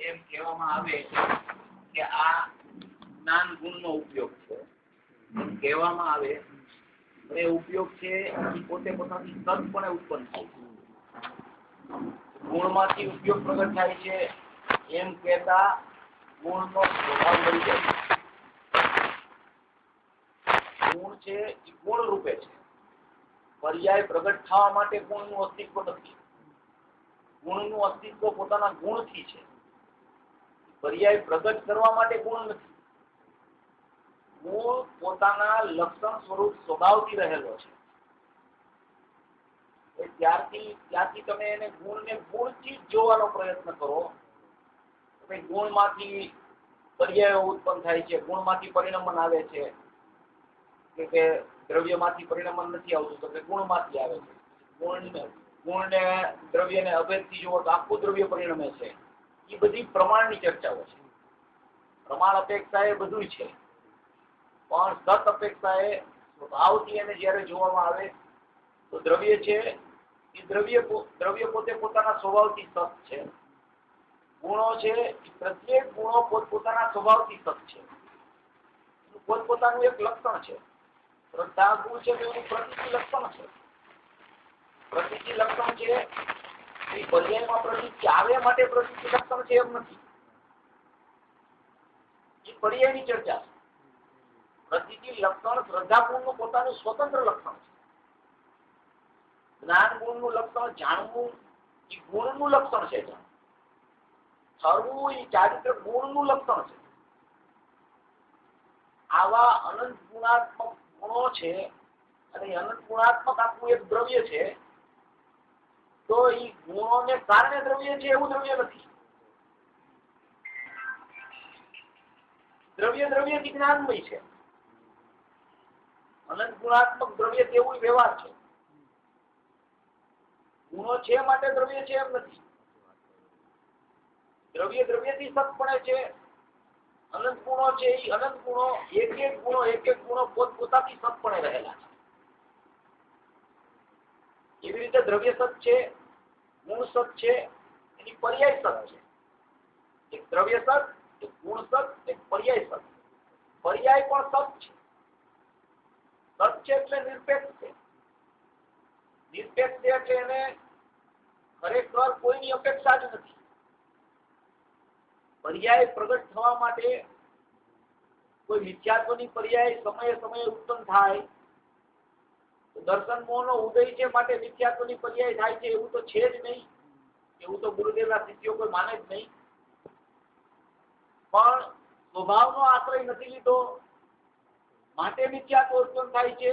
એમ કહેવામાં આવે કે આ જ્ઞાન ગુણનો ઉપયોગ છે, એમ કહેવામાં આવે એ ઉપયોગ છે એ પોતે પોતાની સદપણે ઉત્પન્ન થાય છે. ગુણમાંથી ઉપયોગ પ્રગટ થાય છે એમ કહેતા ગુણનો સ્વભાવ મળી જાય છે. ગુણ છે એ ગુણ રૂપે છે. પર્યાય પ્રગટ થવા માટે ગુણનું અસ્તિત્વ નથી. ગુણનું અસ્તિત્વ પોતાના ગુણથી છે. પર્યાય પ્રગટ કરવા માટે ગુણ નથી. ગુણ પોતાના લક્ષણ સ્વરૂપ સ્વભાવથી રહેલો છે. ત્યારથી તમે એને ગુણને ગુણથી જ જોવાનો પ્રયત્ન કરો. ગુણમાંથી પર્યાયો ઉત્પન્ન થાય છે, ગુણમાંથી પરિણમન આવે છે કે દ્રવ્યમાંથી પરિણમન નથી આવતું તો કે ગુણમાંથી આવે છે. ગુણને દ્રવ્યને અભેદથી જુઓ તો આખું દ્રવ્ય પરિણમે છે. એ બધી પ્રમાણની ચર્ચાઓ છે. પ્રમાણ અપેક્ષા એ બધું છે, પણ સત અપેક્ષા એ સ્વભાવથી એને જયારે જોવામાં આવે તો દ્રવ્ય છે એ દ્રવ્ય પોતે પોતાના સ્વભાવથી સત છે. ગુણો છે એ પ્રત્યેક ગુણો પોતપોતાના સ્વભાવથી સત છે. પોતપોતાનું એક લક્ષણ છે. શ્રદ્ધા ગુણ છે તો એનું પ્રતિથી લક્ષણ છે. પ્રતિથી લક્ષણ છે એ પર્યાયમાં પ્રતિથી આવે માટે પ્રતિથી લક્ષણ છે એમ નથી. એ પર્યાયની ચર્ચા છે. પ્રતિથી લક્ષણ શ્રદ્ધા ગુણનું પોતાનું સ્વતંત્ર લક્ષણ છે. જ્ઞાન ગુણનું લક્ષણ જાણવું એ ગુણનું લક્ષણ છે. ઠરવું એ ચારિત્ર ગુણનું લક્ષણ છે. આવા અનંત ગુણાત્મક ગુણો છે અને અનંત ગુણાત્મક આખું એક દ્રવ્ય છે. તો એ ગુણોને કારણે દ્રવ્ય છે એવું દ્રવ્ય નથી. દ્રવ્યથી જ્ઞાનમય છે. અનંત ગુણાત્મક દ્રવ્ય તેવું વ્યવહાર છે. ગુણો છે માટે દ્રવ્ય છે એમ નથી. દ્રવ્યથી સતપણે છે. અનંત ગુણો છે એ અનંત ગુણો એક એક ગુણો પોતપોતાથી સતપણે રહેલા છે. એવી રીતે દ્રવ્ય સત છે, ગુણ સત છે, એની પર્યાય સત છે. એક દ્રવ્ય સત, એક ગુણ સત, એક પર્યાય સત. પર્યાય પણ સત છે. સત છે એટલે નિરપેક્ષ છે. નિરપેક્ષ છે એટલે એને ખરેખર કોઈની અપેક્ષા જ નથી. પર્યાય પ્રગટ થવા માટે કોઈ મિથ્યાત્વની પર્યાય સમયે ઉત્પન્ન થાય. દર્શન મોહનો ઉદય છે માટે મિથ્યાત્વની પર્યાય થાય છે એવું તો છે જ નહીં. એવું તો ગુરુદેવના શિષ્યો કોઈ માને જ નહીં. પણ સ્વભાવનો આશ્રય નથી લીધો માટે મિથ્યાત્વ ઉત્પન્ન થાય છે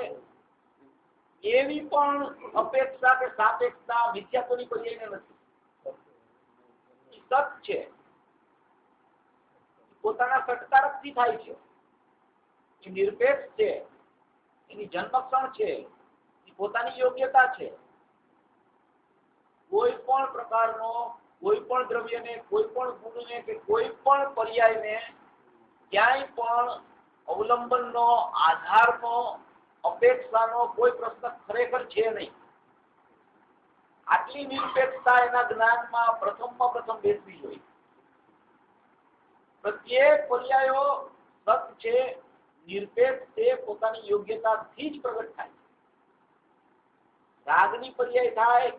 એવી પણ અપેક્ષા કે સાપેક્ષતા મિથ્યાત્વની પર્યાયને નથી. સત છે પોતાના સટકારકથી થાય છે. એ નિરપેક્ષ છે. એની જન્મક્ષણ છે. એ પોતાની યોગ્યતા છે. કોઈ પણ પ્રકારનો કોઈ પણ દ્રવ્યને, કોઈ પણ ગુણને કે કોઈ પણ પર્યાયને ક્યાંય પણ અવલંબનનો, આધારનો, અપેક્ષાનો કોઈ પ્રશ્ન ખરેખર છે નહીં. આટલી નિરપેક્ષતા એના જ્ઞાનમાં પ્રથમ બેસવી જોઈએ. પ્રત્યેક પર્યાયો સત છે, નિરપેક્ષ છે, પોતાની યોગ્યતાથી જ પ્રગટ થાય. રાગની પર્યાય થાય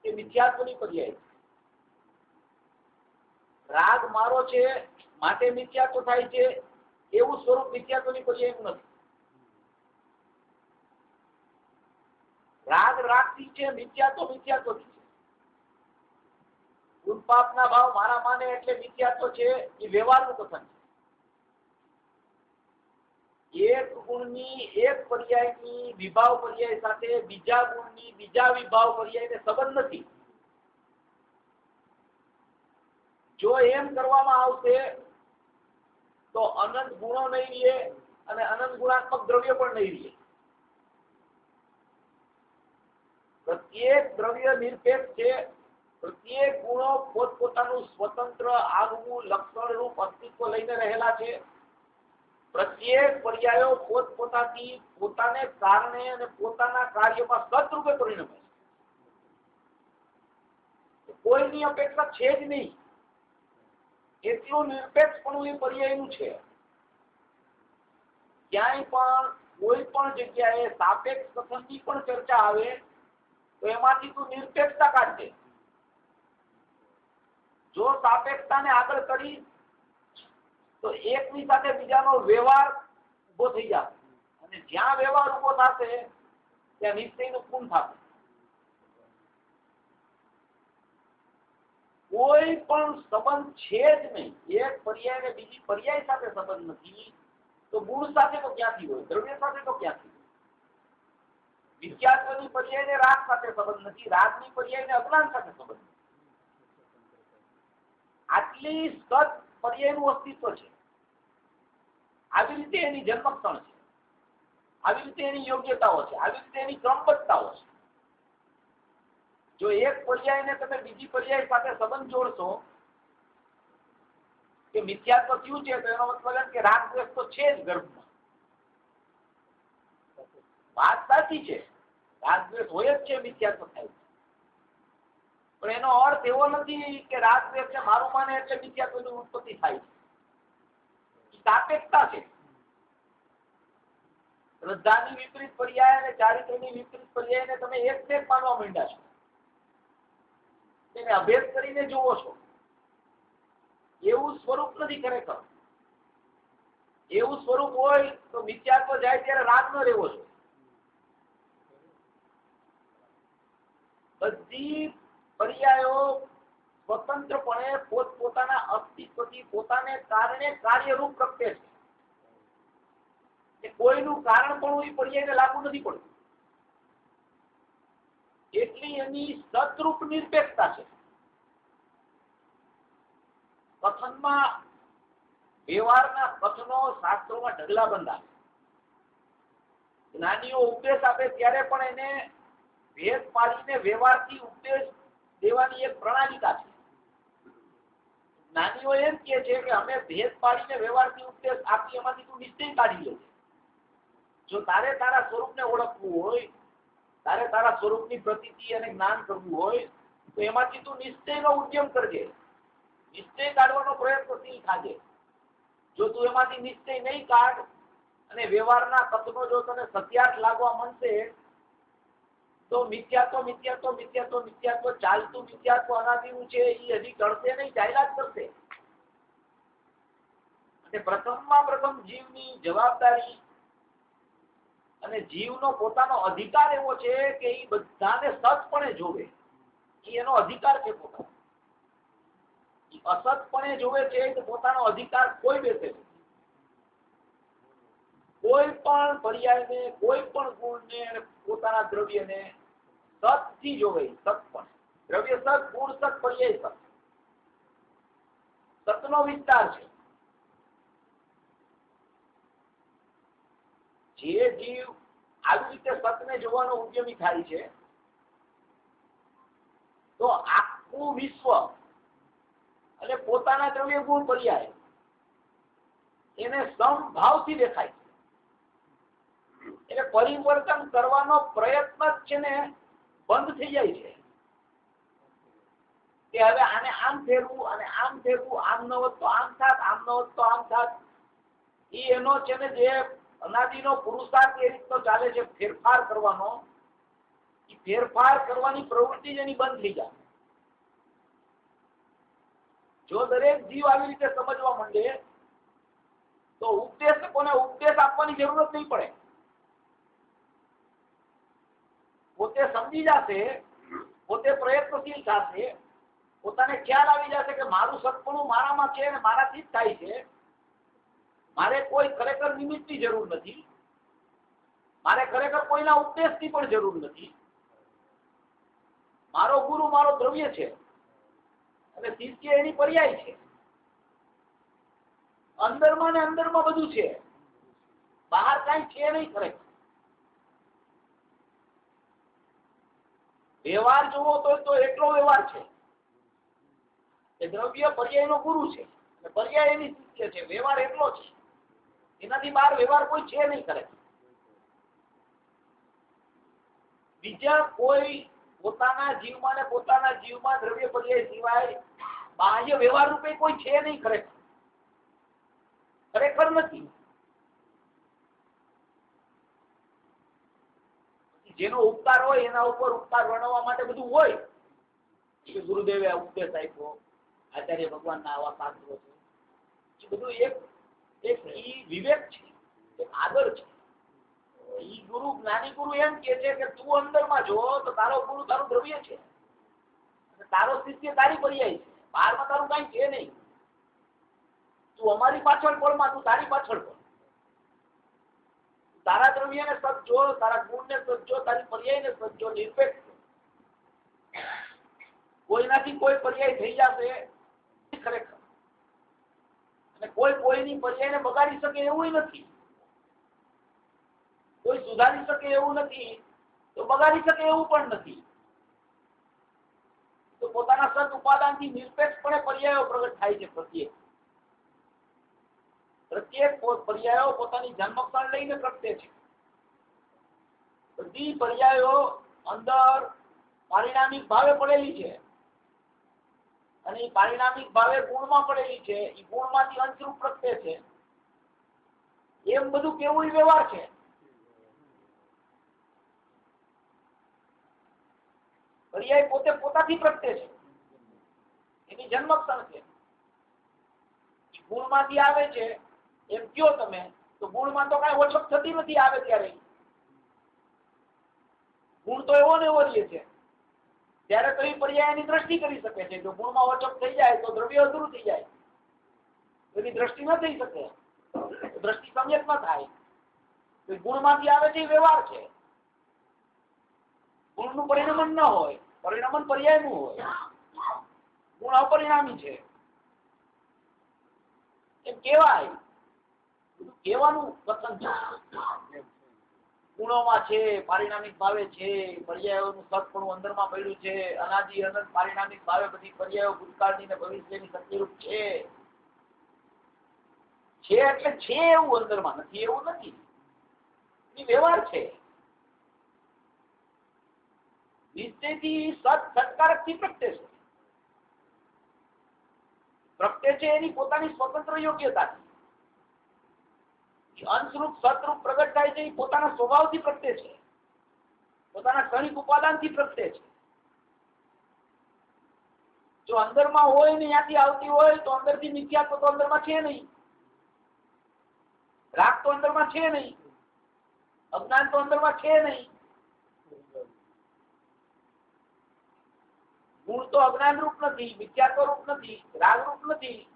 કે મિથ્યાત્વની પર્યાય. રાગ મારો છે માટે મિથ્યાત્વ થાય છે એવું સ્વરૂપ મિથ્યાત્વની પર્યાયનું નથી. રાગ રાગથી છે, મિથ્યાત્વ મિથ્યાત્વથી છે. ગુણ પાપના ભાવ મારા માને એટલે મિથ્યાત્વ છે એ વ્યવહારનું કથન છે. એક ગુણની એક પર્યાયની વિભાવ પર્યાય સાથે બીજા ગુણની બીજા વિભાવ પર્યાયને સંબંધ નથી. જો એમ કરવામાં આવશે તો અનંત ગુણો નહીં રહે અને અનંત ગુણાત્મક દ્રવ્ય પણ નહીં રહે. પ્રત્યેક દ્રવ્ય નિરપેક્ષ છે. પ્રત્યેક ગુણો પોતપોતાનું સ્વતંત્ર આગવું લક્ષણ રૂપ અસ્તિત્વ લઈને રહેલા છે. પ્રત્યેક પર્યાયો પોતપોતાથી પોતાને કારણે અને પોતાના કાર્યમાં સદરૂપે પરિણમે છે. કોઈની અપેક્ષા છે જ નહીં. એટલું નિરપેક્ષપણું એ પર્યાયનું છે. ક્યાંય પણ કોઈ પણ જગ્યાએ સાપેક્ષ કથનની પણ ચર્ચા આવે તો એમાંથી તું નિરપેક્ષતા કાઢજે. જો સાપેક્ષતાને આગળ કરી તો એકની સાથે બીજાનો વ્યવહાર ઉભો થઈ જશે, અને જ્યાં વ્યવહાર ઉભો થશે ત્યાં નિશ્ચયનું પૂર્ણ થશે. કોઈ પણ સંબંધ છે જ નહીં. એક પર્યાય ને બીજી પર્યાય સાથે સંબંધ નથી તો ગુણ સાથે તો ક્યાંથી હોય? દ્રવ્ય સાથે તો ક્યાંથી? વિદ્યાત્વની પર્યાય ને રાગ સાથે સંબંધ નથી, રાગની પર્યાય ને અજ્ઞાન સાથે સંબંધ નથી. આટલી સત પર્યાયનું અસ્તિત્વ છે. આવી રીતે એની જન્મક્ષણ છે, આવી રીતે એની યોગ્યતાઓ છે, આવી રીતે એની ક્રમબદ્ધતાઓ છે. જો એક પર્યાયને તમે બીજી પર્યાય સાથે સંબંધ જોડશો કે મિથ્યાત્વ થયું છે, તો એનો મતલબ એમ કે રાગ દ્વેષ તો છે જ ગર્ભમાં. વાત સાચી છે, રાગ દ્વેષ હોય જ છે, મિથ્યાત્વ થાય છે. પણ એનો અર્થ એવો નથી કે રાગ દ્વેષ મારું માને એટલે મિથ્યાત્વની ઉત્પત્તિ થાય છે. સાપેક્ષતા છે. શ્રદ્ધાની વિપરીત પર્યાય અને ચારિત્રની વિપરીત પર્યાયને તમે એક ને એક માનવા માંડ્યા છો. તેને અભેદ કરીને જુઓ છો. એવું સ્વરૂપ નથી ખરેખર. એવું સ્વરૂપ હોય તો મિથ્યાત્વ જાય ત્યારે રાગ ન રહેવો જોઈએ. બધી પર્યાયો સ્વતંત્રપણે પોતપોતાના અસ્તિત્વથી પોતાને કારણે કાર્યરૂપ પ્રગટે છે. કોઈનું કારણ પણ એ પર્યાયને લાગુ નથી પડતું. એટલી એની સતરૂપ નિરપેક્ષતા છે. કથનમાં વ્યવહારના કથનો શાસ્ત્રોમાં ઢગલા બંધા. જ્ઞાનીઓ ઉપદેશ આપે ત્યારે પણ એને ભેદ પાડીને વ્યવહારથી ઉપદેશ દેવાની એક પ્રણાલિકા છે. જ્ઞાનીઓ એમ કે છે કે અમે ભેદ પાડીને વ્યવહારથી ઉપદેશ આપી, એમાંથી તું નિશ્ચય કાઢી લે. જો તારે તારા સ્વરૂપને ઓળખવું હોય, તારે તારા સ્વરૂપની પ્રતીતિ અને જ્ઞાન કરવું હોય તો એમાંથી તું નિશ્ચયનો ઉદ્યમ કરજે. નિશ્ચય કાઢવાનો પ્રયત્નશીલ થાજે. જો તું એમાંથી નિશ્ચય નહીં કાઢ અને વ્યવહારના તત્વો જો તને સત્યાર્થ લાગવા માંડશે તો મિથ્યાત્વ મિથ્યાત્વ મિથ્યાત્વ મિથ્યાત્વ ચાલતું મિથ્યાત્વ અનાદિનું છે એ હજી ટળશે નહીં, ચાલ્યા જ કરશે. અને પ્રથમમાં પ્રથમ જીવની જવાબદારી અને જીવનો પોતાનો અધિકાર એવો છે કે એ બધાને સતપણે જોવે. એ એનો અધિકાર છે પોતાનો. અસતપણે જોવે છે તો પોતાનો અધિકાર કોઈ બેસે છે. કોઈ પણ પર્યાયને, કોઈ પણ ગુણને અને પોતાના દ્રવ્યને સતથી જોવે. સતપણે દ્રવ્ય સત, ગુણ સત, પર્યાય સત. સતનો વિસ્તાર છે. જે જીવ આવી રીતે સતને જોવાનો ઉદ્યમી થાય છે તો આખું વિશ્વ અને પોતાના દ્રવ્ય ગુણ પર્યાય એને સમભાવથી દેખાય છે. એટલે પરિવર્તન કરવાનો પ્રયત્ન જ છે ને બંધ થઈ જાય છે કે હવે આને આમ ફેરવું અને આમ ફેરવું, આમ ન હોત તો આમ થાત, આમ ન હોત તો આમ થાત. એ એનો છે ને જે અનાદિનો પુરુષાર્થ એ રીતનો ચાલે છે ફેરફાર કરવાનો, એ ફેરફાર કરવાની પ્રવૃત્તિ જ એની બંધ થઈ જાય. જો દરેક જીવ આવી રીતે સમજવા માંડે તો ઉપદેશકોને ઉપદેશ આપવાની જરૂરત નહીં પડે. પોતે સમજી જશે, પોતે પ્રયત્નશીલ થશે, પોતાને ખ્યાલ આવી જશે કે મારું સત્પણું મારામાં છે અને મારાથી જ થાય છે. મારે કોઈ ખરેખર નિમિત્તની જરૂર નથી. મારે ખરેખર કોઈના ઉપદેશની પણ જરૂર નથી. મારો ગુરુ મારો દ્રવ્ય છે અને શિષ્ય એની પર્યાય છે. અંદરમાં ને અંદરમાં બધું છે, બહાર કાંઈ છે નહીં ખરેખર. વ્યવહાર જોવો તો એટલો વ્યવહાર છે એ દ્રવ્ય પર્યાયનો ગુરુ છે અને પર્યાય એની શિષ્ય છે. વ્યવહાર એટલો છે, એનાથી બહાર વ્યવહાર કોઈ છે નહીં ખરેખર. બીજા કોઈ પોતાના જીવમાં ને પોતાના જીવમાં દ્રવ્ય પર્યાય સિવાય બાહ્ય વ્યવહાર રૂપે કોઈ છે નહીં, ખરેખર નથી. જેનો ઉપકાર હોય એના ઉપર ઉપકાર વર્ણવવા માટે બધું હોય. કે ગુરુદેવે ઉપદેશ આપ્યો, આચાર્ય ભગવાનના આવા શાસ્ત્રો છે, એ બધું એક વિવેક છે, એક આદર છે. ઈ ગુરુ, જ્ઞાની ગુરુ એમ કે છે કે તું અંદરમાં જો તો તારો ગુરુ તારું દ્રવ્ય છે, તારો શિષ્ય તારી પર્યાય છે, બહારમાં તારું કઈ છે નહીં. તું અમારી પાછળ પડમાં, તું તારી પાછળ પડ. તારા દ્રવ્યને સજ્જો, તારા ગુણને સજ્જો, તારી પર્યાયને સજ્જો, નિરપેક્ષ. કોઈનાથી કોઈ પર્યાય થઈ જશે ખરેખર, અને કોઈની પર્યાયને બગાડી શકે એવું નથી. કોઈ સુધારી શકે એવું નથી, તો બગાડી શકે એવું પણ નથી. તો પોતાના સત ઉપાદાનથી નિરપેક્ષપણે પર્યાયો પ્રગટ થાય છે. પ્રત્યેક પર્યાયો પોતાની જન્મક્ષણ લઈને પ્રગટે છે. બધી પર્યાયો અંદર પારિણામિક ભાવે પડેલી છે, અને એ પારિણામિક ભાવે ગુણમાં પડેલી છે. એ ગુણમાંથી અંશરૂપ પ્રગટે છે. એમ બધું કેવું વ્યવહાર છે. પર્યાય પોતે પોતાથી પ્રગટે છે, એની જન્મક્ષણ છે. ગુણમાંથી આવે છે એમ કયો તમે, તો ગુણમાં તો કઈ ઓછપ થતી નથી. આવે ત્યારે ગુણ તો એવો ને એવો રહે છે. ત્યારે તો એ પર્યાયની દ્રષ્ટિ કરી શકે છે. જો ગુણમાં ઓછપ થઈ જાય તો દ્રવ્ય અધૂરું થઈ જાય. એની દ્રષ્ટિ ન થઈ શકે, દ્રષ્ટિ સમ્યક ન થાય. ગુણમાંથી આવે છે એ વ્યવહાર છે. ગુણનું પરિણમન ન હોય, પરિણમન પર્યાયનું હોય. ગુણ અપરિણામી છે એમ કેવાય. કહેવાનું પસંદ છે. ગુણોમાં છે, પારિણામિક ભાવે છે, પર્યાયોનું સત્પણું અંદરમાં પડ્યું છે. અનાદિ અનંત પારિણામિક ભાવે બધી પર્યાયો ભૂતકાળની ને ભવિષ્યની સત્યરૂપ છે. એટલે છે એવું અંદરમાં, નથી એવું નથી. એ વ્યવહાર છે. નિશ્ચયથી સત્કારકથી પ્રગટે છે. પ્રગટે છે એની પોતાની સ્વતંત્ર યોગ્યતાથી. અંશરૂપ સતરૂપ પ્રગટ થાય છે એ પોતાના સ્વભાવથી પ્રગટે છે, પોતાના ક્ષણિક ઉપાદાનથી પ્રગટે છે. જો અંદરમાં હોય ને ત્યાંથી આવતી હોય તો અંદરથી મિથ્યાત્વ તો અંદરમાં છે નહીં, રાગ તો અંદરમાં છે નહીં, અજ્ઞાન તો અંદરમાં છે નહીં. ગુણ તો અજ્ઞાન રૂપ નથી, મિથ્યાત્વ રૂપ નથી, રાગ રૂપ નથી.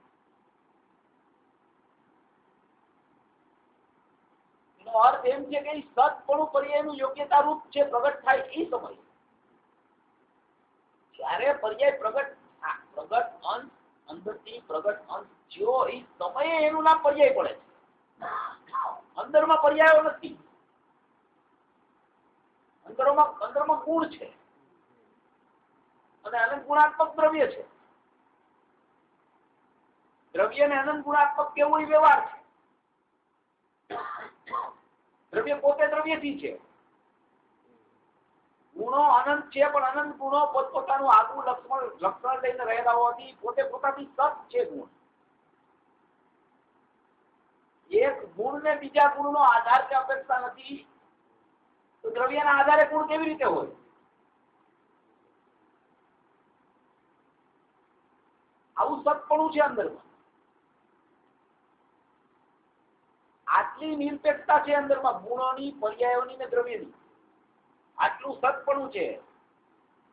એનો અર્થ એમ છે કે સત્પણું પર્યાયનું યોગ્યતા રૂપ છે, પ્રગટ થાય એ સમય. જ્યારે પર્યાય પ્રગટ અંશ, અંદરથી પ્રગટ અંશ જો એ સમયે એનું નામ પર્યાય પડે છે. અંદરમાં પર્યાયો નથી. અંદરમાં ગુણ છે અને અનંત ગુણાત્મક દ્રવ્ય છે. દ્રવ્ય ને અનંત ગુણાત્મક કેવું એ વ્યવહાર છે. દ્રવ્ય પોતે દ્રવ્યથી છે. ગુણો અનંત છે, પણ અનંત ગુણો પોતપોતાનું આગવું લક્ષણ લઈને રહેલા હોવાથી પોતે પોતાની સત છે. ગુણ એક ગુણ ને બીજા ગુણ નો આધાર કે અપેક્ષા નથી, તો દ્રવ્યના આધારે ગુણ કેવી રીતે હોય? આવું સત્પણું છે અંદરમાં. આટલી નિરપેક્ષતા છે અંદરમાં, ગુણોની, પર્યાયોની ને દ્રવ્યની. આટલું સત્પણું છે.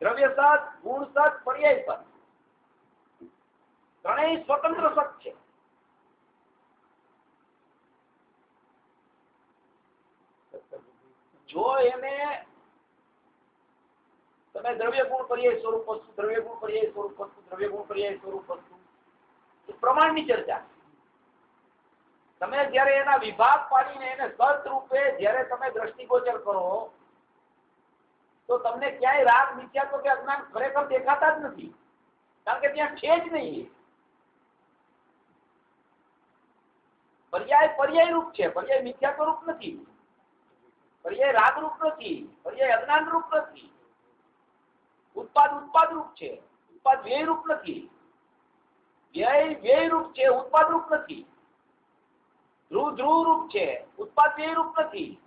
દ્રવ્ય સત, ગુણ સત, પર્યાય સત, ત્રણેય સ્વતંત્ર સત છે. જો એને તમે દ્રવ્ય ગુણ પર્યાય સ્વરૂપ વસ્તુ, દ્રવ્ય ગુણ પર્યાય સ્વરૂપ વસ્તુ, દ્રવ્ય ગુણ પર્યાય સ્વરૂપ વસ્તુ, એ પ્રમાણની ચર્ચા. તમે જયારે એના વિભાગ પાડીને એને સત રૂપે જયારે તમે દ્રષ્ટિગોચર કરો તો તમને ક્યાંય રાગ, મિથ્યાત્વ કે અજ્ઞાન ખરેખર દેખાતા જ નથી, કારણ કે ત્યાં છે જ નહીં. પર્યાય પર્યાય રૂપ છે, પર્યાય મિથ્યાત્વ રૂપ નથી, પર્યાય રાગ રૂપ નથી, પર્યાય અજ્ઞાન રૂપ નથી. ઉત્પાદ રૂપ છે, ઉત્પાદ વ્યય રૂપ નથી. વ્યય વ્યય રૂપ છે, ઉત્પાદ રૂપ નથી. ધ્રુવ ધ્રુવ રૂપ છે, ઉત્પાદ વ્યય રૂપ નથી.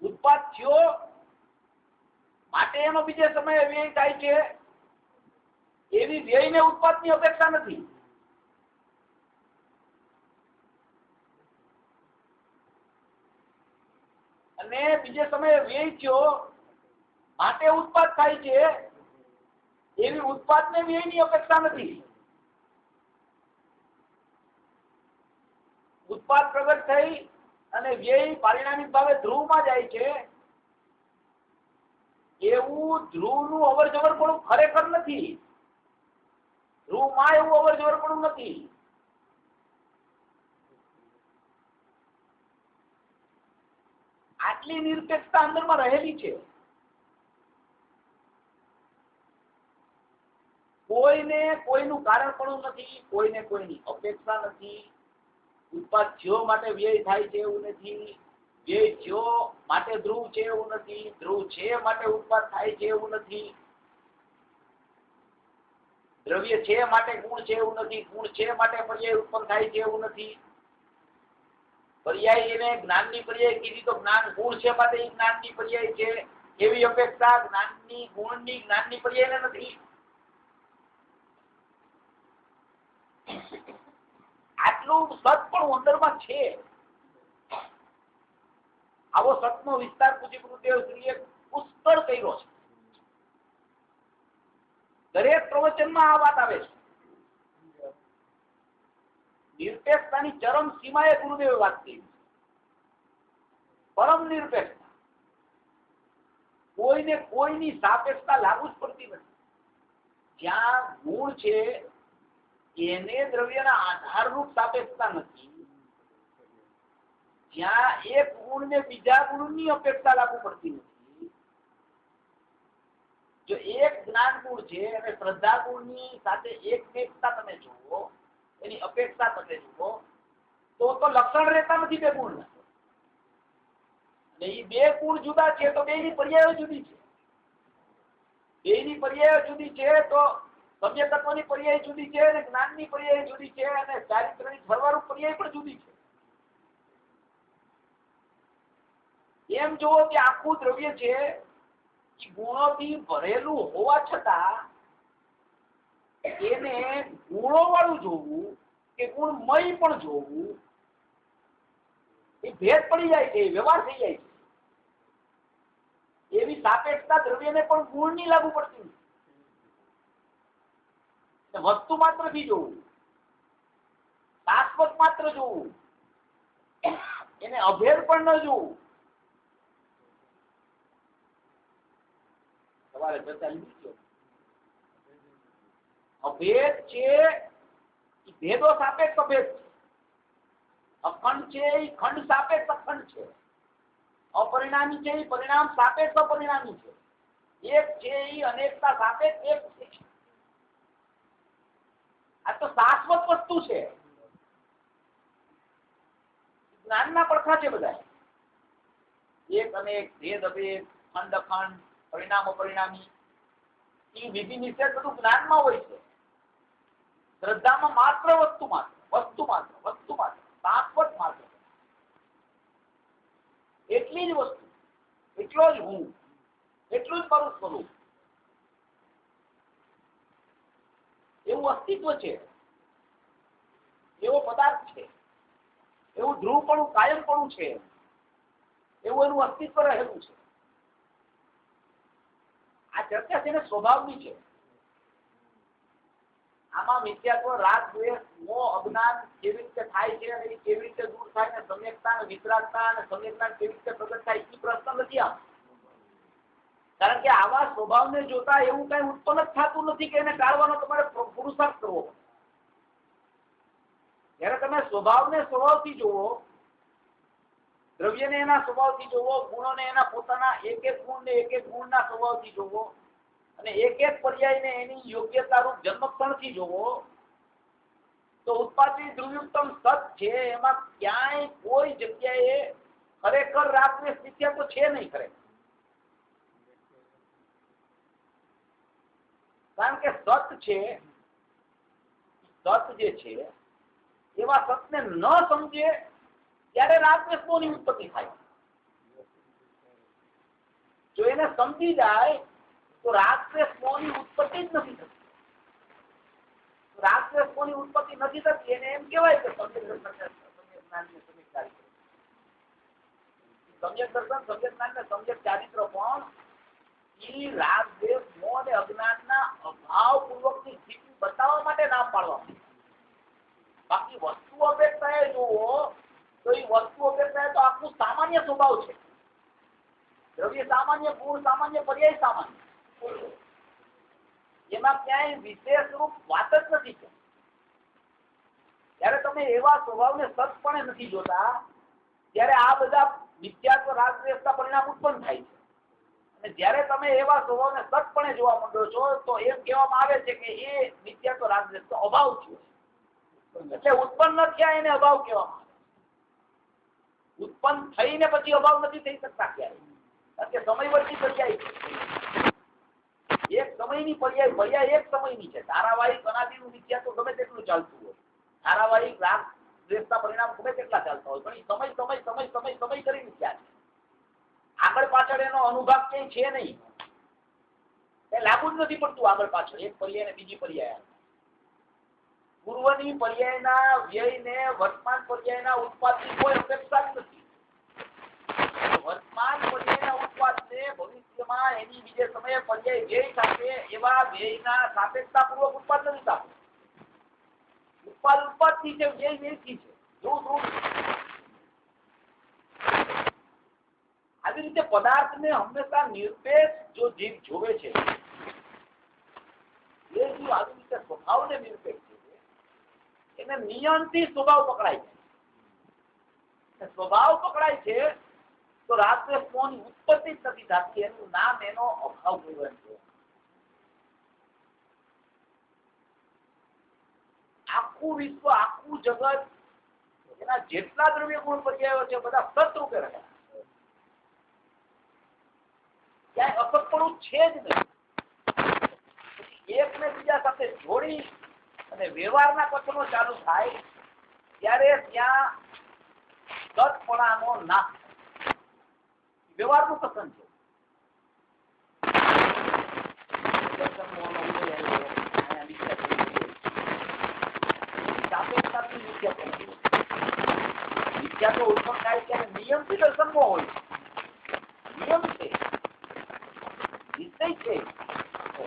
ઉત્પાદ થયો માટે એનો બીજે સમયે વ્યય થાય છે, એવી વ્યય ને ઉત્પાદ ની અપેક્ષા નથી. અને બીજે સમયે વ્યય થયો માટે ઉત્પાદ થાય છે, એવી ઉત્પાદ ને વ્યય ની અપેક્ષા નથી. ઉત્પાદ પ્રગટ થઈ અને વ્યય પારિણામિક ભાવે ધ્રુવમાં જાય છે, એવું ધ્રુવનું અવર જવર પણ ખરેખર નથી. ધ્રુવમાં એવું અવર જવર પણ નથી. આટલી નિરપેક્ષતા અંદરમાં રહેલી છે. કોઈને કોઈનું કારણ પણ નથી, કોઈને કોઈની અપેક્ષા નથી. ઉત્પાદ થયો માટે વ્યય થાય છે એવું નથી, વ્યય થયો માટે ધ્રુવ છે એવું નથી, ધ્રુવ છે માટે ઉત્પાદ થાય છે એવું નથી, દ્રવ્ય છે માટે ગુણ છે એવું નથી, ગુણ છે માટે પર્યાય ઉત્પન્ન થાય છે એવું નથી. પર્યાય એને જ્ઞાનની પર્યાય કીધી તો જ્ઞાન ગુણ છે માટે એ જ્ઞાનની પર્યાય છે એવી અપેક્ષા જ્ઞાનની ગુણની જ્ઞાનની પર્યાય નથી. આટલું સત પણ અંદરમાં છે. આવો સતનો વિસ્તાર પૂજ્ય ગુરુદેવશ્રીએ પુષ્કળ કર્યો છે. દરેક પ્રવચનમાં આ વાત આવે છે. નિરપેક્ષતાની ચરમ સીમાએ ગુરુદેવે વાત કરી. પરમ નિરપેક્ષતા. કોઈને કોઈની સાપેક્ષતા લાગુ જ પડતી નથી. જ્યાં ગુણ છે એને દ્રવ્યના આધારરૂપ સાપેક્ષતા નથી. જ્યાં એક ગુણને બીજા ગુણની અપેક્ષા લાગુ પડતી નથી. જો એક જ્ઞાન ગુણ છે અને શ્રદ્ધા ગુણની સાથે એક અપેક્ષા તમે જુઓ, એની અપેક્ષા તમે જુઓ, તો લક્ષણ રહેતા નથી બે ગુણના. અને એ બે ગુણ જુદા છે તો બેની પર્યાયો જુદી છે. બેની પર્યાયો જુદી છે તો સમ્યકત્વની પર્યાય જુદી છે અને જ્ઞાનની પર્યાય જુદી છે અને ચારિત્રની ફરવાનું પર્યાય પણ જુદી છે. એમ જોવો કે આખું દ્રવ્ય છે એ ગુણોથી ભરેલું હોવા છતાં એને ગુણો વાળું જોવું કે ગુણમય પણ જોવું એ ભેદ પડી જાય છે, વ્યવહાર થઈ જાય છે. એવી સાપેક્ષતા દ્રવ્યને પણ ગુણની લાગુ પડતી નથી. વસ્તુ માત્રથી જોવું, શાશ્વત માત્ર જોવું, એને અભેદ પણ ન જોવું. સવારે ચર્ચા લીધી અભેદ છે એ ભેદો સાપેક્ષ અભેદ છે. અખંડ છે એ ખંડ સાપેક્ષ અખંડ છે. અપરિણામી છે એ પરિણામ સાપેક્ષ અપરિણામી છે. એક છે એ અનેકતા સાપેક્ષ એક છે. આ તો શાશ્વત વસ્તુ છે. જ્ઞાનના પડખા છે બધા. એક અનેક, ભેદ અભેદ, ખંડ અખંડ, પરિણામ અપરિણામી, એ વિધિ નિષેધ બધું જ્ઞાનમાં હોય છે. શ્રદ્ધામાં માત્ર વસ્તુ માત્ર, શાશ્વત માત્ર. એટલી જ વસ્તુ, એટલો જ હું, એટલું જ મારું સ્વરૂપ, એવું અસ્તિત્વ છે, એવો પદાર્થ છે, એવું ધ્રુવપણું કાયમપણું છે, એવું એનું અસ્તિત્વ રહેલું છે. આ ચર્ચા છે ને સ્વભાવની છે. આમાં મિથ્યાત્વ, રાગ, દ્વેષ, મોહ, અજ્ઞાન કેવી રીતે થાય છે અને એ કેવી રીતે દૂર થાય ને સમ્યકતા અને વિતરાગતા અને સમ્યકતા કેવી રીતે પ્રગટ થાય એ પ્રશ્ન નથી આમ. કારણ કે આવા સ્વભાવને જોતા એવું કઈ ઉત્પન્ન જ થતું નથી કે એને ટાળવાનો તમારે પુરુષાર્થ કરવો. જયારે તમે સ્વભાવને સ્વભાવથી જોવો, દ્રવ્યને એના સ્વભાવથી જોવો, ગુણોને એના પોતાના એક એક ગુણના સ્વભાવથી જોવો અને એક એક પર્યાયને એની યોગ્યતારૂપ જન્મક્ષણથી જોવો, તો ઉત્પાદિત ધ્રુવયુક્તમ સત છે એમાં ક્યાંય કોઈ જગ્યાએ ખરેખર રાગને સ્થિત્ય તો છે નહીં. ખરેખર કારણ કે સત છે, સત જે છે એવા સતને ન સમજે ત્યારે રાગદ્વેષની ઉત્પત્તિ થાય. જો એને સમજી જાય તો રાગદ્વેષની ઉત્પત્તિ જ નથી થતી. રાગદ્વેષની ઉત્પત્તિ નથી થતી એને એમ કહેવાય કે સમ્યક દર્શન, સમ્યક જ્ઞાન ને સમ્યક ચારિત્ર પણ ઈ રાગદ્વેષ, મોહ અને અજ્ઞાનના અભાવપૂર્વકની સ્થિતિ બતાવવા માટે નામ પાડવામાં. બાકી વસ્તુ અપેક્ષાએ જુઓ તો એ વસ્તુ અપેક્ષાએ તો આખું સામાન્ય સ્વભાવ છે. દ્રવ્ય સામાન્ય, ગુણ સામાન્ય, પર્યાય સામાન્ય. એમાં ક્યાંય વિશેષ રૂપ વાત જ નથી. જયારે તમે એવા સ્વભાવને સતપણે નથી જોતા ત્યારે આ બધા મિથ્યાત્વ રાગદ્વેષના પરિણામ ઉત્પન્ન થાય છે. અને જયારે તમે એવા સ્વભાવને સતપણે જોવા માંડો છો તો એમ કહેવામાં આવે છે કે એ મિથ્યાત્વ રાગદ્વેષનો અભાવ છે. એટલે ઉત્પન્ન ન થયા એને અભાવ કહેવામાં આવે. ઉત્પન્ન થઈને પછી અભાવ નથી થઈ શકતા ક્યારે, કારણ કે સમયવર્તી પર્યાય છે. એક સમયની પર્યાય એક સમયની છે. ધારાવાહિક અનાદિનું મિથ્યાત્વ ગમે તેટલું ચાલતું હોય, ધારાવાહિક રાગદ્વેષના પરિણામ ગમે તેટલા ચાલતા હોય, પણ સમય કરીને ક્યાં છે? આગળ પાછળ એનો અનુભાગ કઈ છે નહીં, એ લાગુ જ નથી પડતું. આગળ પાછળ એક પર્યાય ને બીજી પર્યાય, પૂર્વની પર્યાયના વ્યયને વર્તમાન પર્યાયના ઉત્પાદની કોઈ અપેક્ષા જ નથી. વર્તમાન પર્યાયના ઉત્પાદને ભવિષ્યમાં એની બીજે સમયે પર્યાય વ્યય સાથે એવા વ્યયના સાપેક્ષતાપૂર્વક ઉત્પાદ નથી થતું. ઉત્પાદથી છે, વ્યય વ્યયથી છે. આવી રીતે પદાર્થને હંમેશા નિરપેક્ષ જો જીવ જોવે છે, એ જીવ આવી રીતે સ્વભાવને નિરપેક્ષ એને નિયમથી સ્વભાવ પકડાય છે. સ્વભાવ પકડાય છે તો રાગદ્વેષ મોહની ઉત્પત્તિ જ નથી થતી. એનું નામ એનો અભાવ કહેવાય છે. આખું વિશ્વ, આખું જગત, એના જેટલા દ્રવ્ય ગુણ પર્યાયો છે બધા સત રૂપે રહ્યા. ક્યાંય અસતપણું છે જ નહીં. એકને બીજા સાથે જોડી અને વ્યવહારના કથનો ચાલુ થાય ત્યારે ત્યાં સતપણાનો નાશ. વ્યવહારનું કથન છે. વિદ્યા તો ઉત્પન્ન થાય ત્યારે નિયમથી દર્શનમાં હોય. નિયમ છે, નિશ્ચય છે,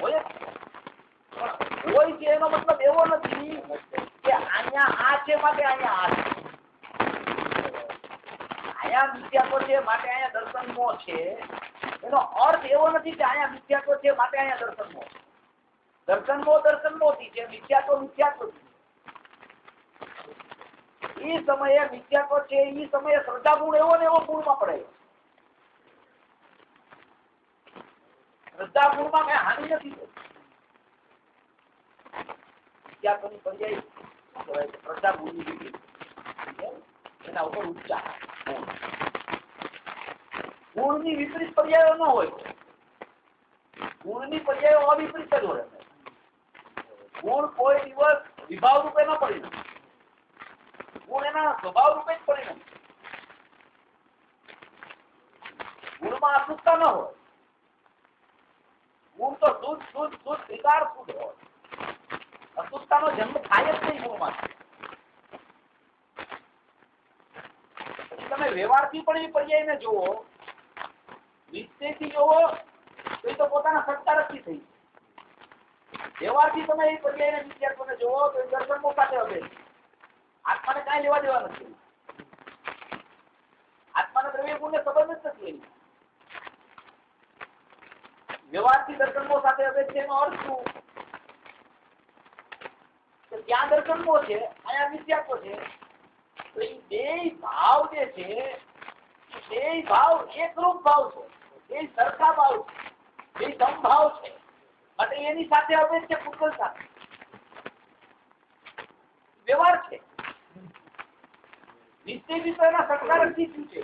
હોય છે. એનો મતલબ એવો નથી કે અહીંયા આ છે માટે અહીંયા આ છે. અહીંયા મિથ્યાત્વ છે માટે અહીંયા દર્શનમો છે. એનો અર્થ એવો નથી કે અહીંયા મિથ્યાત્વ છે માટે અહીંયા દર્શનમો છે. દર્શનમોથી છે, મિથ્યાત્વથી. એ સમયે મિથ્યાત્વ છે, એ સમયે શ્રદ્ધા ગુણ એવો ને એવો ગુણમાં પડે. શ્રદ્ધા ગુણમાં કઈ હાનિ નથી થતી. મિથ્યાત્વની પર્યાય શ્રદ્ધા ગુણની એના ઉપર ઉપચાર. ગુણની વિપરીત પર્યાયો ન હોય. ગુણની પર્યાયો અવિપરીત જ હોય. ગુણ કોઈ દિવસ વિભાવ રૂપે ન પરિણમે. ગુણ એના સ્વભાવ રૂપે જ પરિણમે. ગુણમાં અશુદ્ધતા ન હોય. ગુણ તો શુદ્ધ વિકાર શુદ્ધ હોય. અશુદ્ધતાનો જન્મ થાય જ નહીં ગુણમાં. તમે વ્યવહારથી પણ એ પર્યાયને જુઓ, નિશ્ચયથી જુઓ તો એ તો પોતાના સત્કારથી થઈ. વ્યવહારથી તમે એ પર્યાયને વિદ્યાર્થીઓને જુઓ તો એ દર્શનમો સાથે હવે આત્માને કાંઈ લેવા દેવા નથી. આત્માના દ્રવ્ય ગુણને સંબંધ જ નથી. વ્યવહારથી દર્શનમો સાથે હવે છે એનો અર્થ શું? ત્યાં દર્શનમો છે, અહીંયા વિદ્યાર્થીઓ છે. તો એ બે ભાવ જે છે, બે ભાવ એકરૂપ ભાવ છે, બે સરખા ભાવ છે, બે સમભાવ છે. માટે એની સાથે હવે છે પૂતગલ સાથે વ્યવહાર છે. નિશ્ચય બી તો એના સત્કારથી શું છે?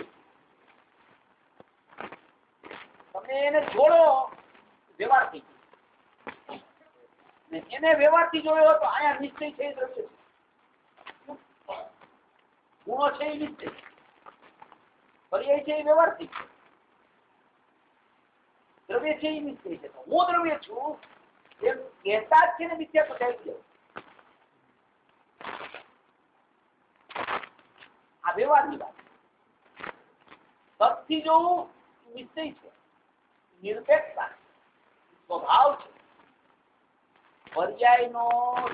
તમે એને જોડો વ્યવહારથી. ને એને વ્યવહારથી જોયો તો અહીંયા નિશ્ચય છે એ દ્રવ્ય છે, ગુણો છે એ નિશ્ચય, પર્યાય છે એ વ્યવહારથી, દ્રવ્ય છે એ નિશ્ચય છે. હું દ્રવ્ય છું એમ કહેતા જ છે ને મિથ્યા પચાવી ગયો. આ વ્યવહારની વાત. સતથી જોવું નિશ્ચય છે, નિરપેક્ષતા સ્વભાવ છે. પર્યાયનો